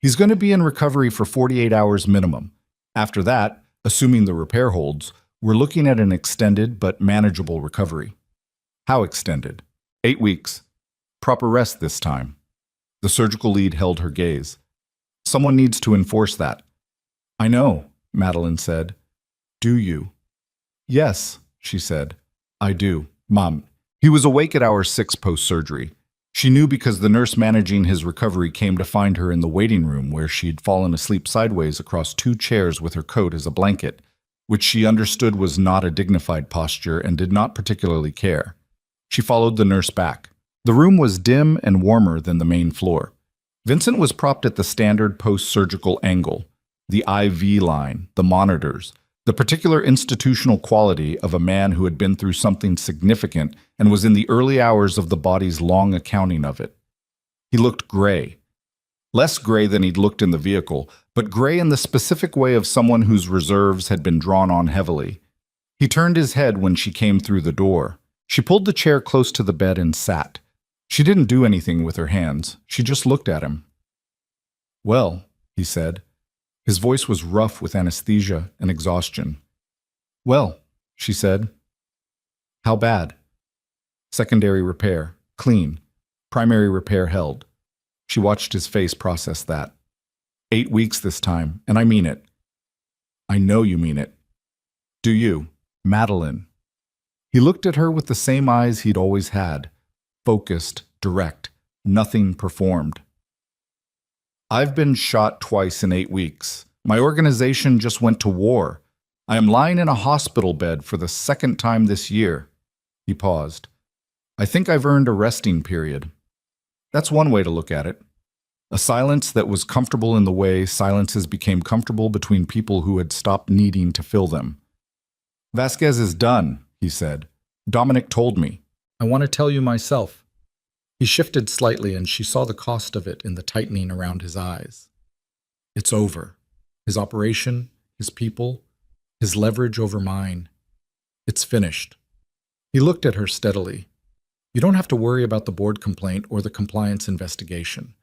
"He's going to be in recovery for 48 hours minimum. After that, assuming the repair holds, we're looking at an extended but manageable recovery." "How extended?" 8 weeks. Proper rest this time." The surgical lead held her gaze. "Someone needs to enforce that." "I know," Madeline said. "Do you?" "Yes," she said. "I do, Mom." He was awake at hour 6 post-surgery. She knew because the nurse managing his recovery came to find her in the waiting room where she'd fallen asleep sideways across 2 chairs with her coat as a blanket, which she understood was not a dignified posture and did not particularly care. She followed the nurse back. The room was dim and warmer than the main floor. Vincent was propped at the standard post-surgical angle, the IV line, the monitors, the particular institutional quality of a man who had been through something significant and was in the early hours of the body's long accounting of it. He looked gray. Less gray than he'd looked in the vehicle, but gray in the specific way of someone whose reserves had been drawn on heavily. He turned his head when she came through the door. She pulled the chair close to the bed and sat. She didn't do anything with her hands. She just looked at him. "Well," he said. His voice was rough with anesthesia and exhaustion. Well, she said. How bad? Secondary repair, clean. Primary repair held. She watched his face process that. 8 weeks this time, and I mean it. I know you mean it. Do you, Madeline? He looked at her with the same eyes he'd always had, focused, direct, nothing performed. I've been shot twice in 8 weeks. My organization just went to war. I am lying in a hospital bed for the second time this year. He paused. I think I've earned a resting period. That's one way to look at it. A silence that was comfortable in the way silences became comfortable between people who had stopped needing to fill them. Vasquez is done, he said. Dominic told me. I want to tell you myself. He shifted slightly, and she saw the cost of it in the tightening around his eyes. It's over. His operation, his people, his leverage over mine. It's finished. He looked at her steadily. You don't have to worry about the board complaint or the compliance investigation.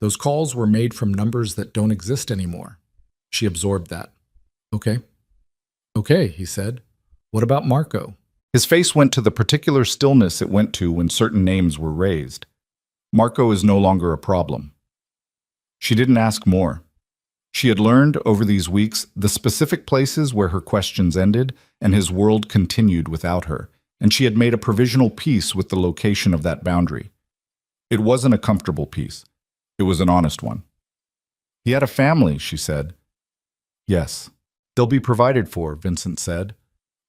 Those calls were made from numbers that don't exist anymore. She absorbed that. Okay. Okay, he said. What about Marco? His face went to the particular stillness it went to when certain names were raised. Marco is no longer a problem. She didn't ask more. She had learned over these weeks the specific places where her questions ended and his world continued without her, and she had made a provisional peace with the location of that boundary. It wasn't a comfortable peace. It was an honest one. He had a family, she said. Yes. They'll be provided for, Vincent said.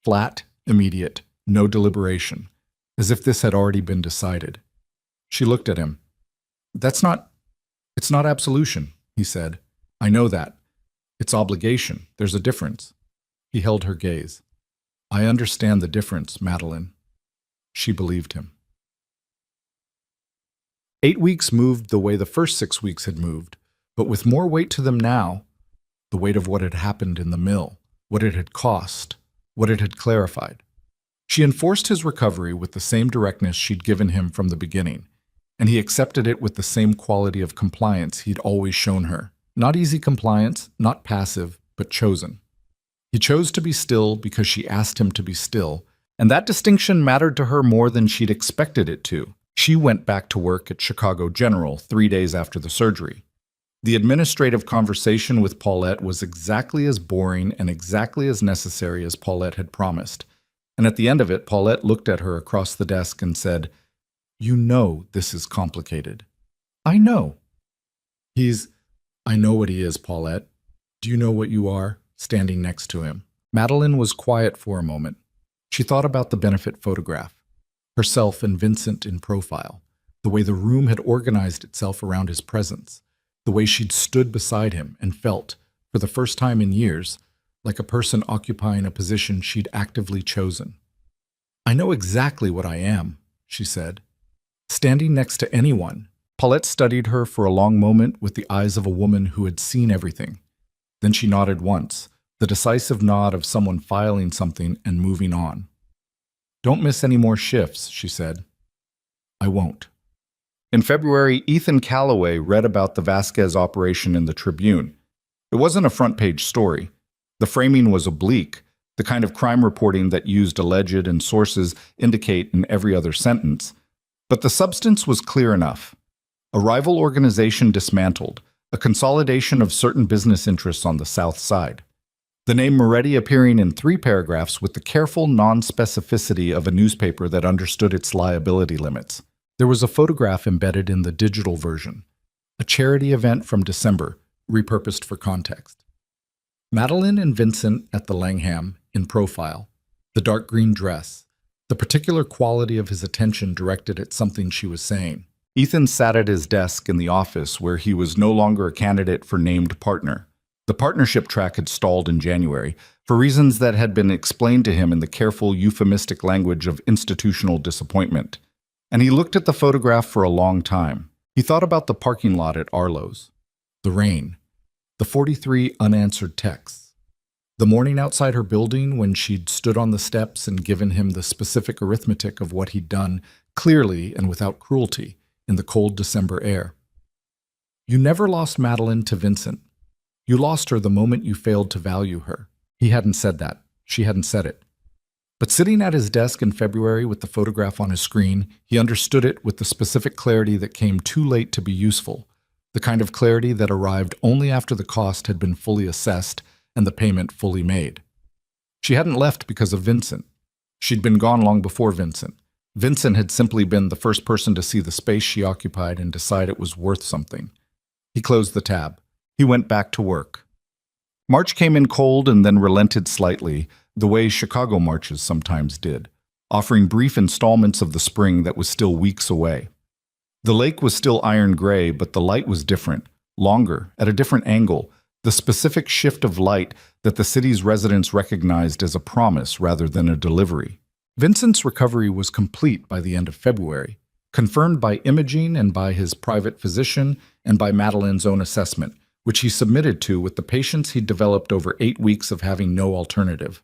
Flat, immediate, no deliberation, as if this had already been decided. She looked at him. It's not absolution, he said. I know that. It's obligation. There's a difference. He held her gaze. I understand the difference, Madeline. She believed him. 8 weeks moved the way the first 6 weeks had moved, but with more weight to them now, the weight of what had happened in the mill, what it had cost, what it had clarified. She enforced his recovery with the same directness she'd given him from the beginning, and he accepted it with the same quality of compliance he'd always shown her. Not easy compliance, not passive, but chosen. He chose to be still because she asked him to be still, and that distinction mattered to her more than she'd expected it to. She went back to work at Chicago General 3 days after the surgery. The administrative conversation with Paulette was exactly as boring and exactly as necessary as Paulette had promised. And at the end of it, Paulette looked at her across the desk and said, You know this is complicated. I know. I know what he is, Paulette. Do you know what you are? Standing next to him. Madeline was quiet for a moment. She thought about the benefit photograph. Herself and Vincent in profile. The way the room had organized itself around his presence. The way she'd stood beside him and felt, for the first time in years, like a person occupying a position she'd actively chosen. I know exactly what I am, she said. Standing next to anyone. Paulette studied her for a long moment with the eyes of a woman who had seen everything. Then she nodded once, the decisive nod of someone filing something and moving on. Don't miss any more shifts, she said. I won't. In February, Ethan Calloway read about the Vasquez operation in the Tribune. It wasn't a front-page story. The framing was oblique, the kind of crime reporting that used alleged and sources indicate in every other sentence. But the substance was clear enough. A rival organization dismantled, a consolidation of certain business interests on the South Side. The name Moretti appearing in 3 paragraphs with the careful non-specificity of a newspaper that understood its liability limits. There was a photograph embedded in the digital version, a charity event from December, repurposed for context. Madeline and Vincent at the Langham, in profile, the dark green dress, the particular quality of his attention directed at something she was saying. Ethan sat at his desk in the office where he was no longer a candidate for named partner. The partnership track had stalled in January, for reasons that had been explained to him in the careful, euphemistic language of institutional disappointment. And he looked at the photograph for a long time. He thought about the parking lot at Arlo's, the rain, the 43 unanswered texts, the morning outside her building when she'd stood on the steps and given him the specific arithmetic of what he'd done, clearly and without cruelty, in the cold December air. You never lost Madeline to Vincent. You lost her the moment you failed to value her. He hadn't said that. She hadn't said it. But sitting at his desk in February with the photograph on his screen, he understood it with the specific clarity that came too late to be useful, the kind of clarity that arrived only after the cost had been fully assessed and the payment fully made. She hadn't left because of Vincent. She'd been gone long before Vincent. Vincent had simply been the first person to see the space she occupied and decide it was worth something. He closed the tab. He went back to work. March came in cold and then relented slightly, the way Chicago marches sometimes did, offering brief installments of the spring that was still weeks away. The lake was still iron gray, but the light was different, longer, at a different angle, the specific shift of light that the city's residents recognized as a promise rather than a delivery. Vincent's recovery was complete by the end of February, confirmed by imaging and by his private physician and by Madeleine's own assessment, which he submitted to with the patients he'd developed over 8 weeks of having no alternative.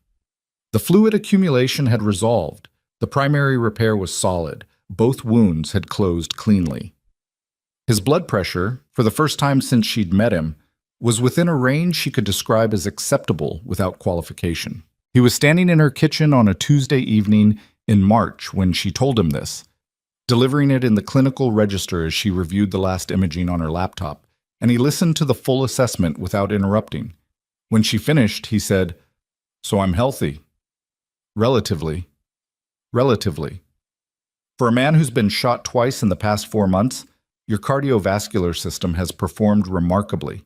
The fluid accumulation had resolved. The primary repair was solid. Both wounds had closed cleanly. His blood pressure, for the first time since she'd met him, was within a range she could describe as acceptable without qualification. He was standing in her kitchen on a Tuesday evening in March when she told him this, delivering it in the clinical register as she reviewed the last imaging on her laptop, and he listened to the full assessment without interrupting. When she finished, he said, "So I'm healthy." Relatively. Relatively. For a man who's been shot twice in the past 4 months, your cardiovascular system has performed remarkably.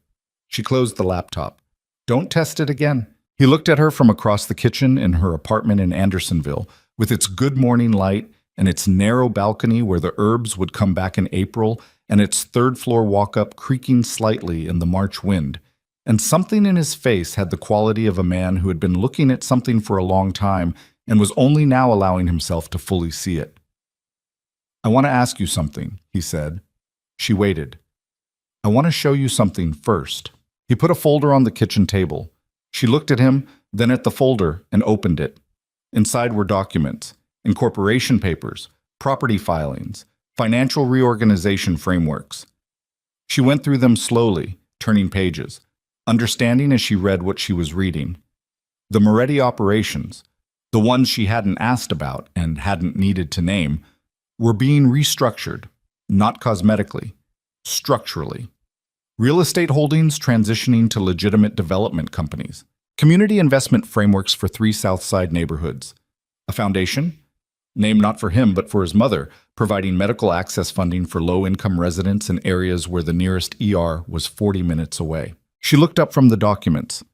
She closed the laptop. "Don't test it again." He looked at her from across the kitchen in her apartment in Andersonville, with its good morning light and its narrow balcony where the herbs would come back in April and its third-floor walk-up creaking slightly in the March wind. And something in his face had the quality of a man who had been looking at something for a long time and was only now allowing himself to fully see it. "I want to ask you something," he said. She waited. "I want to show you something first." He put a folder on the kitchen table. She looked at him, then at the folder, and opened it. Inside were documents, incorporation papers, property filings, financial reorganization frameworks. She went through them slowly, turning pages, understanding as she read what she was reading. The Moretti operations, the ones she hadn't asked about and hadn't needed to name, were being restructured, not cosmetically, structurally. Real estate holdings transitioning to legitimate development companies. Community investment frameworks for 3 Southside neighborhoods. A foundation? Named not for him but for his mother, providing medical access funding for low-income residents in areas where the nearest ER was 40 minutes away. She looked up from the documents.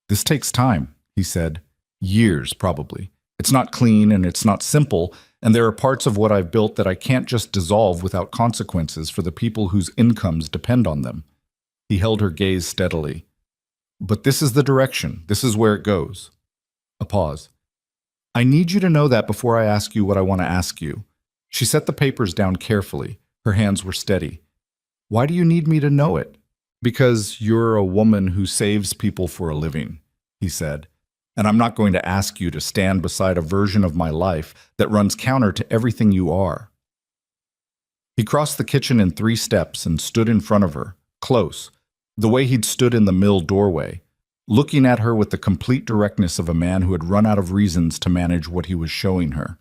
"This takes time," he said. "Years, probably. It's not clean and it's not simple, and there are parts of what I've built that I can't just dissolve without consequences for the people whose incomes depend on them." He held her gaze steadily. "But this is the direction. This is where it goes." A pause. "I need you to know that before I ask you what I want to ask you." She set the papers down carefully. Her hands were steady. "Why do you need me to know it?" "Because you're a woman who saves people for a living," he said. "And I'm not going to ask you to stand beside a version of my life that runs counter to everything you are." He crossed the kitchen in 3 steps and stood in front of her, close, the way he'd stood in the mill doorway, looking at her with the complete directness of a man who had run out of reasons to manage what he was showing her.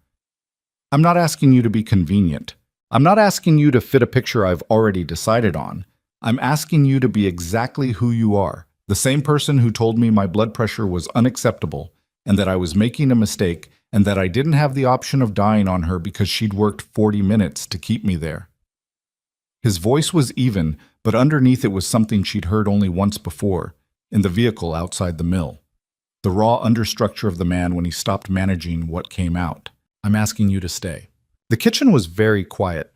"I'm not asking you to be convenient. I'm not asking you to fit a picture I've already decided on. I'm asking you to be exactly who you are, the same person who told me my blood pressure was unacceptable and that I was making a mistake and that I didn't have the option of dying on her because she'd worked 40 minutes to keep me there." His voice was even, but underneath it was something she'd heard only once before, in the vehicle outside the mill. The raw understructure of the man when he stopped managing what came out. "I'm asking you to stay." The kitchen was very quiet.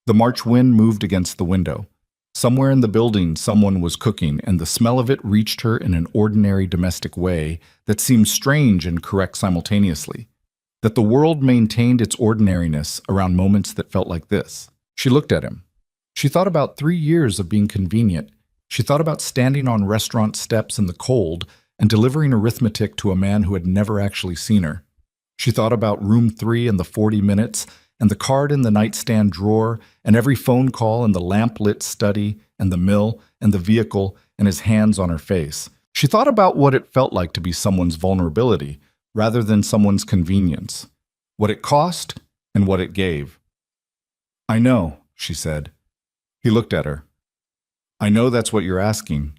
The March wind moved against the window. Somewhere in the building someone was cooking, and the smell of it reached her in an ordinary domestic way that seemed strange and correct simultaneously. That the world maintained its ordinariness around moments that felt like this. She looked at him. She thought about 3 years of being convenient. She thought about standing on restaurant steps in the cold and delivering arithmetic to a man who had never actually seen her. She thought about room 3 and the 40 minutes, and the card in the nightstand drawer, and every phone call and the lamp-lit study, and the mill, and the vehicle, and his hands on her face. She thought about what it felt like to be someone's vulnerability, rather than someone's convenience. What it cost and what it gave. I know, she said. He looked at her. I know that's what you're asking.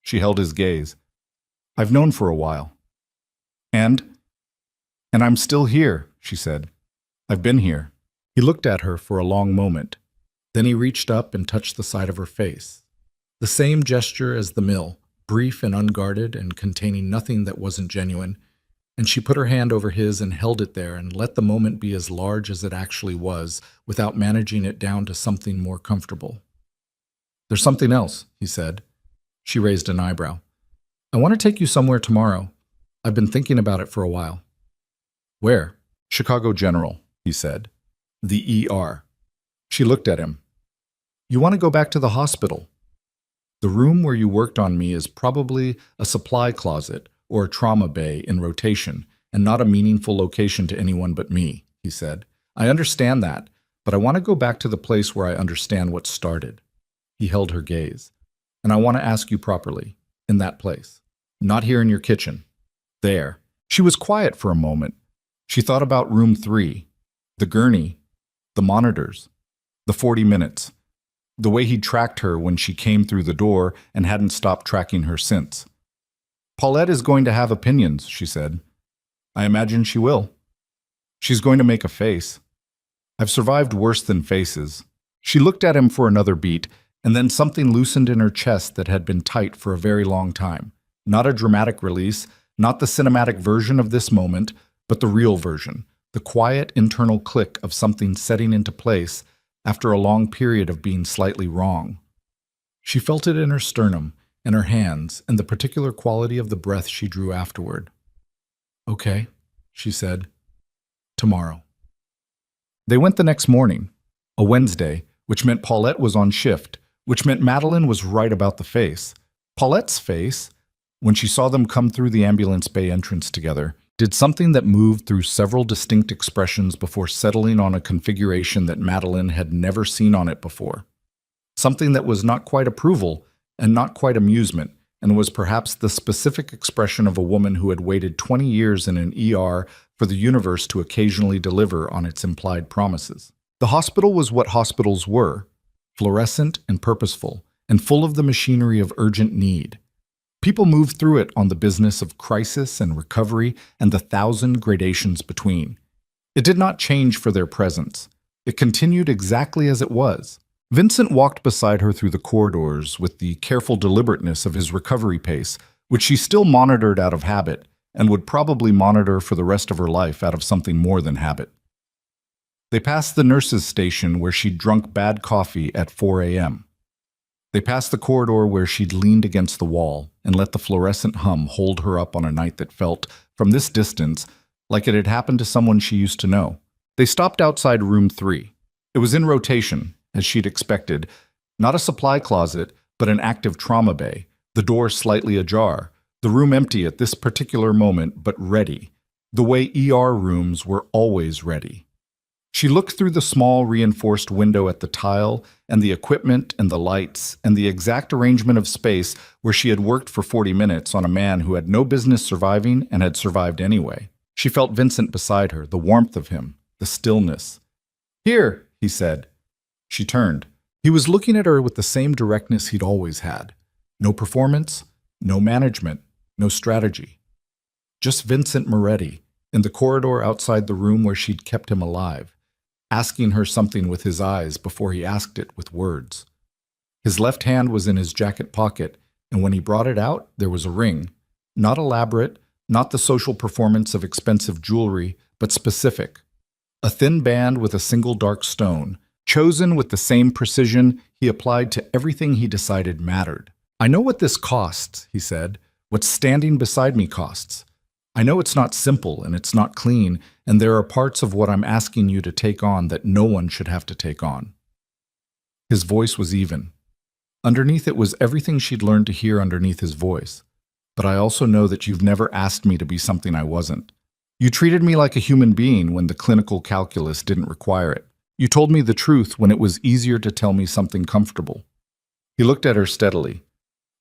She held his gaze. I've known for a while. And I'm still here, she said. I've been here. He looked at her for a long moment. Then he reached up and touched the side of her face. The same gesture as the mill, brief and unguarded and containing nothing that wasn't genuine, and she put her hand over his and held it there and let the moment be as large as it actually was, without managing it down to something more comfortable. There's something else, he said. She raised an eyebrow. I want to take you somewhere tomorrow. I've been thinking about it for a while. Where? Chicago General, he said. The ER. She looked at him. You want to go back to the hospital? The room where you worked on me is probably a supply closet or a trauma bay in rotation, and not a meaningful location to anyone but me, he said. I understand that, but I want to go back to the place where I understand what started. He held her gaze. And I want to ask you properly, in that place. Not here in your kitchen. There. She was quiet for a moment. She thought about room 3, the gurney, the monitors, the 40 minutes, the way he tracked her when she came through the door and hadn't stopped tracking her since. Paulette is going to have opinions, she said. I imagine she will. She's going to make a face. I've survived worse than faces. She looked at him for another beat, and then something loosened in her chest that had been tight for a very long time. Not a dramatic release, not the cinematic version of this moment, but the real version, the quiet internal click of something setting into place after a long period of being slightly wrong. She felt it in her sternum, and her hands, and the particular quality of the breath she drew afterward. Okay, she said. Tomorrow. They went the next morning, a Wednesday, which meant Paulette was on shift, which meant Madeline was right about the face. Paulette's face, when she saw them come through the ambulance bay entrance together, did something that moved through several distinct expressions before settling on a configuration that Madeline had never seen on it before. Something that was not quite approval and not quite amusement, and was perhaps the specific expression of a woman who had waited 20 years in an ER for the universe to occasionally deliver on its implied promises. The hospital was what hospitals were, fluorescent and purposeful, and full of the machinery of urgent need. People moved through it on the business of crisis and recovery and the 1,000 gradations between. It did not change for their presence. It continued exactly as it was. Vincent walked beside her through the corridors with the careful deliberateness of his recovery pace, which she still monitored out of habit and would probably monitor for the rest of her life out of something more than habit. They passed the nurse's station where she'd drunk bad coffee at 4 a.m. They passed the corridor where she'd leaned against the wall and let the fluorescent hum hold her up on a night that felt, from this distance, like it had happened to someone she used to know. They stopped outside room 3. It was in rotation, as she'd expected, not a supply closet, but an active trauma bay, the door slightly ajar, the room empty at this particular moment, but ready, the way ER rooms were always ready. She looked through the small reinforced window at the tile and the equipment and the lights and the exact arrangement of space where she had worked for 40 minutes on a man who had no business surviving and had survived anyway. She felt Vincent beside her, the warmth of him, the stillness. Here, he said. She turned. He was looking at her with the same directness he'd always had. No performance, no management, no strategy. Just Vincent Moretti, in the corridor outside the room where she'd kept him alive, asking her something with his eyes before he asked it with words. His left hand was in his jacket pocket, and when he brought it out, there was a ring. Not elaborate, not the social performance of expensive jewelry, but specific. A thin band with a single dark stone, chosen with the same precision he applied to everything he decided mattered. I know what this costs, he said, what standing beside me costs. I know it's not simple and it's not clean, and there are parts of what I'm asking you to take on that no one should have to take on. His voice was even. Underneath it was everything she'd learned to hear underneath his voice. But I also know that you've never asked me to be something I wasn't. You treated me like a human being when the clinical calculus didn't require it. You told me the truth when it was easier to tell me something comfortable. He looked at her steadily.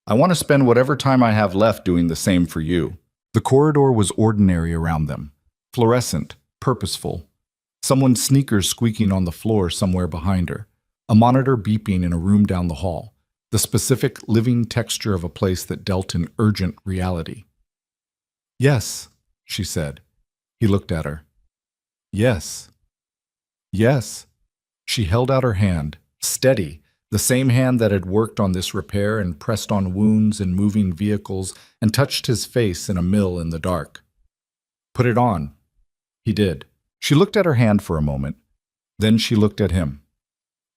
I want to spend whatever time I have left doing the same for you. The corridor was ordinary around them, fluorescent, purposeful. Someone's sneakers squeaking on the floor somewhere behind her, a monitor beeping in a room down the hall, the specific living texture of a place that dealt in urgent reality. "Yes," she said. He looked at her. "Yes. Yes." She held out her hand, steady, the same hand that had worked on this repair and pressed on wounds in moving vehicles and touched his face in a mill in the dark. "Put it on." He did. She looked at her hand for a moment. Then she looked at him.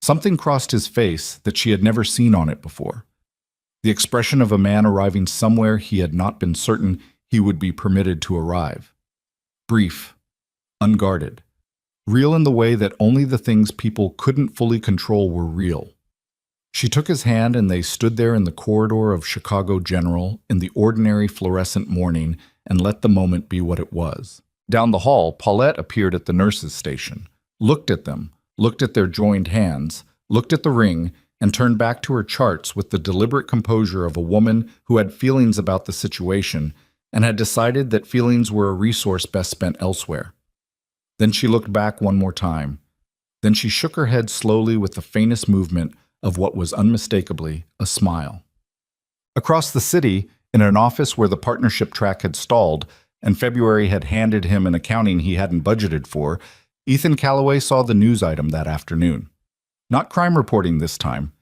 Something crossed his face that she had never seen on it before. The expression of a man arriving somewhere he had not been certain he would be permitted to arrive. Brief, unguarded, real in the way that only the things people couldn't fully control were real. She took his hand and they stood there in the corridor of Chicago General in the ordinary fluorescent morning and let the moment be what it was. Down the hall, Paulette appeared at the nurse's station, looked at them, looked at their joined hands, looked at the ring, and turned back to her charts with the deliberate composure of a woman who had feelings about the situation and had decided that feelings were a resource best spent elsewhere. Then she looked back one more time. Then she shook her head slowly with the faintest movement of what was unmistakably a smile. Across the city, in an office where the partnership track had stalled and February had handed him an accounting he hadn't budgeted for, Ethan Calloway saw the news item that afternoon. Not crime reporting this time.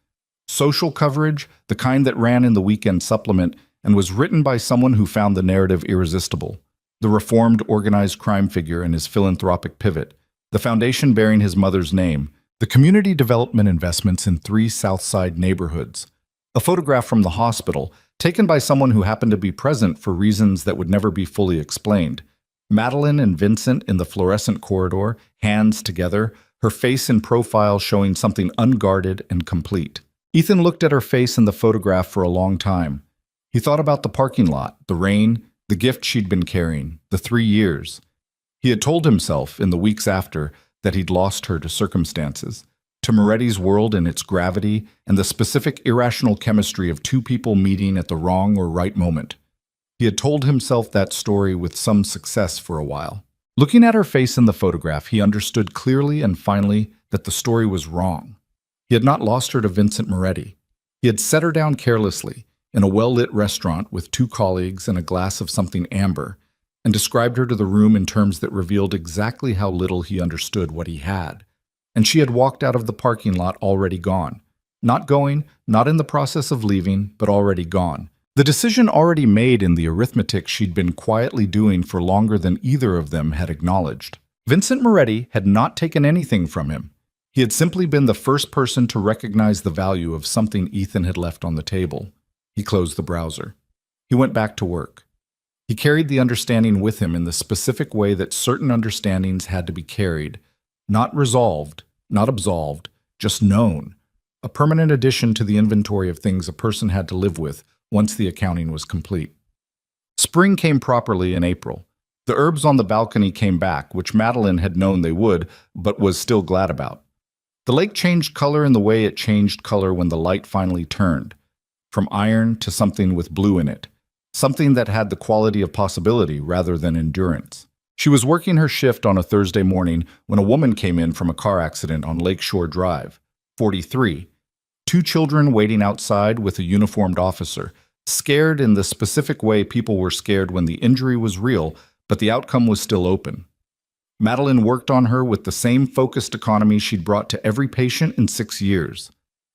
Social coverage, the kind that ran in the weekend supplement and was written by someone who found the narrative irresistible. The reformed organized crime figure and his philanthropic pivot, the foundation bearing his mother's name, the community development investments in 3 South Side neighborhoods, a photograph from the hospital taken by someone who happened to be present for reasons that would never be fully explained. Madeline and Vincent in the fluorescent corridor, hands together, her face in profile showing something unguarded and complete. Ethan looked at her face in the photograph for a long time. He thought about the parking lot, the rain, the gift she'd been carrying, the 3 years. He had told himself in the weeks after that he'd lost her to circumstances, to Moretti's world and its gravity and the specific irrational chemistry of 2 people meeting at the wrong or right moment. He had told himself that story with some success for a while. Looking at her face in the photograph, he understood clearly and finally that the story was wrong. He had not lost her to Vincent Moretti. He had set her down carelessly in a well-lit restaurant with 2 colleagues and a glass of something amber, and described her to the room in terms that revealed exactly how little he understood what he had. And she had walked out of the parking lot already gone. Not going, not in the process of leaving, but already gone. The decision already made in the arithmetic she'd been quietly doing for longer than either of them had acknowledged. Vincent Moretti had not taken anything from him. He had simply been the first person to recognize the value of something Ethan had left on the table. He closed the browser. He went back to work. He carried the understanding with him in the specific way that certain understandings had to be carried, not resolved, not absolved, just known, a permanent addition to the inventory of things a person had to live with once the accounting was complete. Spring came properly in April. The herbs on the balcony came back, which Madeline had known they would, but was still glad about. The lake changed color in the way it changed color when the light finally turned, from iron to something with blue in it, something that had the quality of possibility rather than endurance. She was working her shift on a Thursday morning when a woman came in from a car accident on Lakeshore Drive, 43. 2 children waiting outside with a uniformed officer, scared in the specific way people were scared when the injury was real, but the outcome was still open. Madeline worked on her with the same focused economy she'd brought to every patient in 6 years.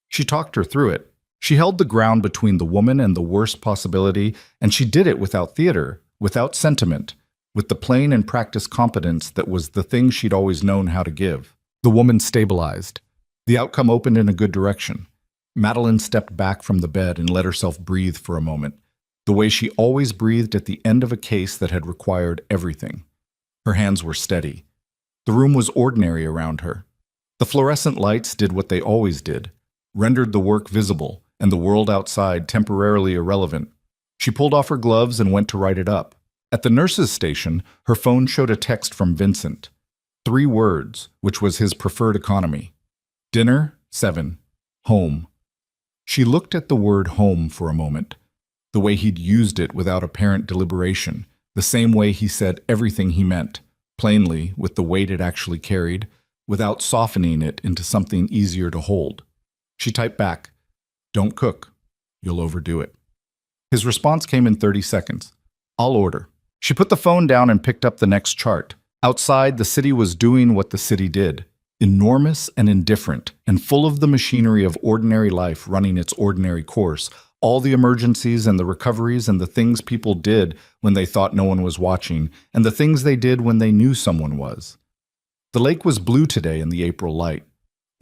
She talked her through it. She held the ground between the woman and the worst possibility, and she did it without theater, without sentiment, with the plain and practiced competence that was the thing she'd always known how to give. The woman stabilized. The outcome opened in a good direction. Madeline stepped back from the bed and let herself breathe for a moment, the way she always breathed at the end of a case that had required everything. Her hands were steady. The room was ordinary around her. The fluorescent lights did what they always did, rendered the work visible and the world outside temporarily irrelevant. She pulled off her gloves and went to write it up. At the nurse's station, her phone showed a text from Vincent. 3 words, which was his preferred economy. Dinner, 7. Home. She looked at the word home for a moment, the way he'd used it without apparent deliberation, the same way he said everything he meant, plainly, with the weight it actually carried, without softening it into something easier to hold. She typed back, "Don't cook. You'll overdo it." His response came in 30 seconds. "I'll order." She put the phone down and picked up the next chart. Outside, the city was doing what the city did, enormous and indifferent, and full of the machinery of ordinary life running its ordinary course, all the emergencies and the recoveries and the things people did when they thought no one was watching, and the things they did when they knew someone was. The lake was blue today in the April light.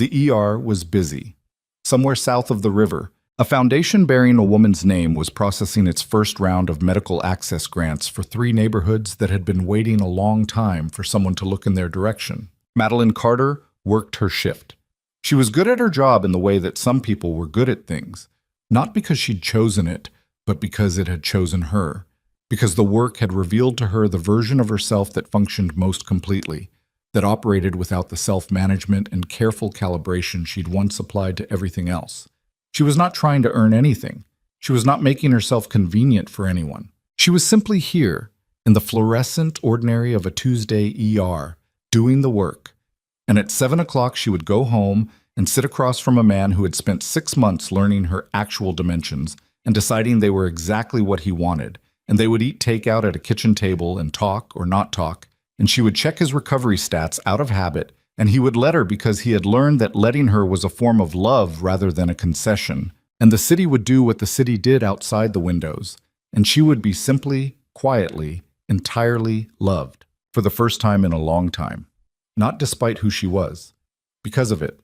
The ER was busy. Somewhere south of the river, a foundation bearing a woman's name was processing its first round of medical access grants for 3 neighborhoods that had been waiting a long time for someone to look in their direction. Madeline Carter worked her shift. She was good at her job in the way that some people were good at things, not because she'd chosen it, but because it had chosen her, because the work had revealed to her the version of herself that functioned most completely, that operated without the self-management and careful calibration she'd once applied to everything else. She was not trying to earn anything. She was not making herself convenient for anyone. She was simply here, in the fluorescent ordinary of a Tuesday ER, doing the work. And at 7 o'clock she would go home and sit across from a man who had spent 6 months learning her actual dimensions and deciding they were exactly what he wanted, and they would eat takeout at a kitchen table and talk or not talk, and she would check his recovery stats out of habit, and he would let her because he had learned that letting her was a form of love rather than a concession, and the city would do what the city did outside the windows, and she would be simply, quietly, entirely loved, for the first time in a long time. Not despite who she was. Because of it,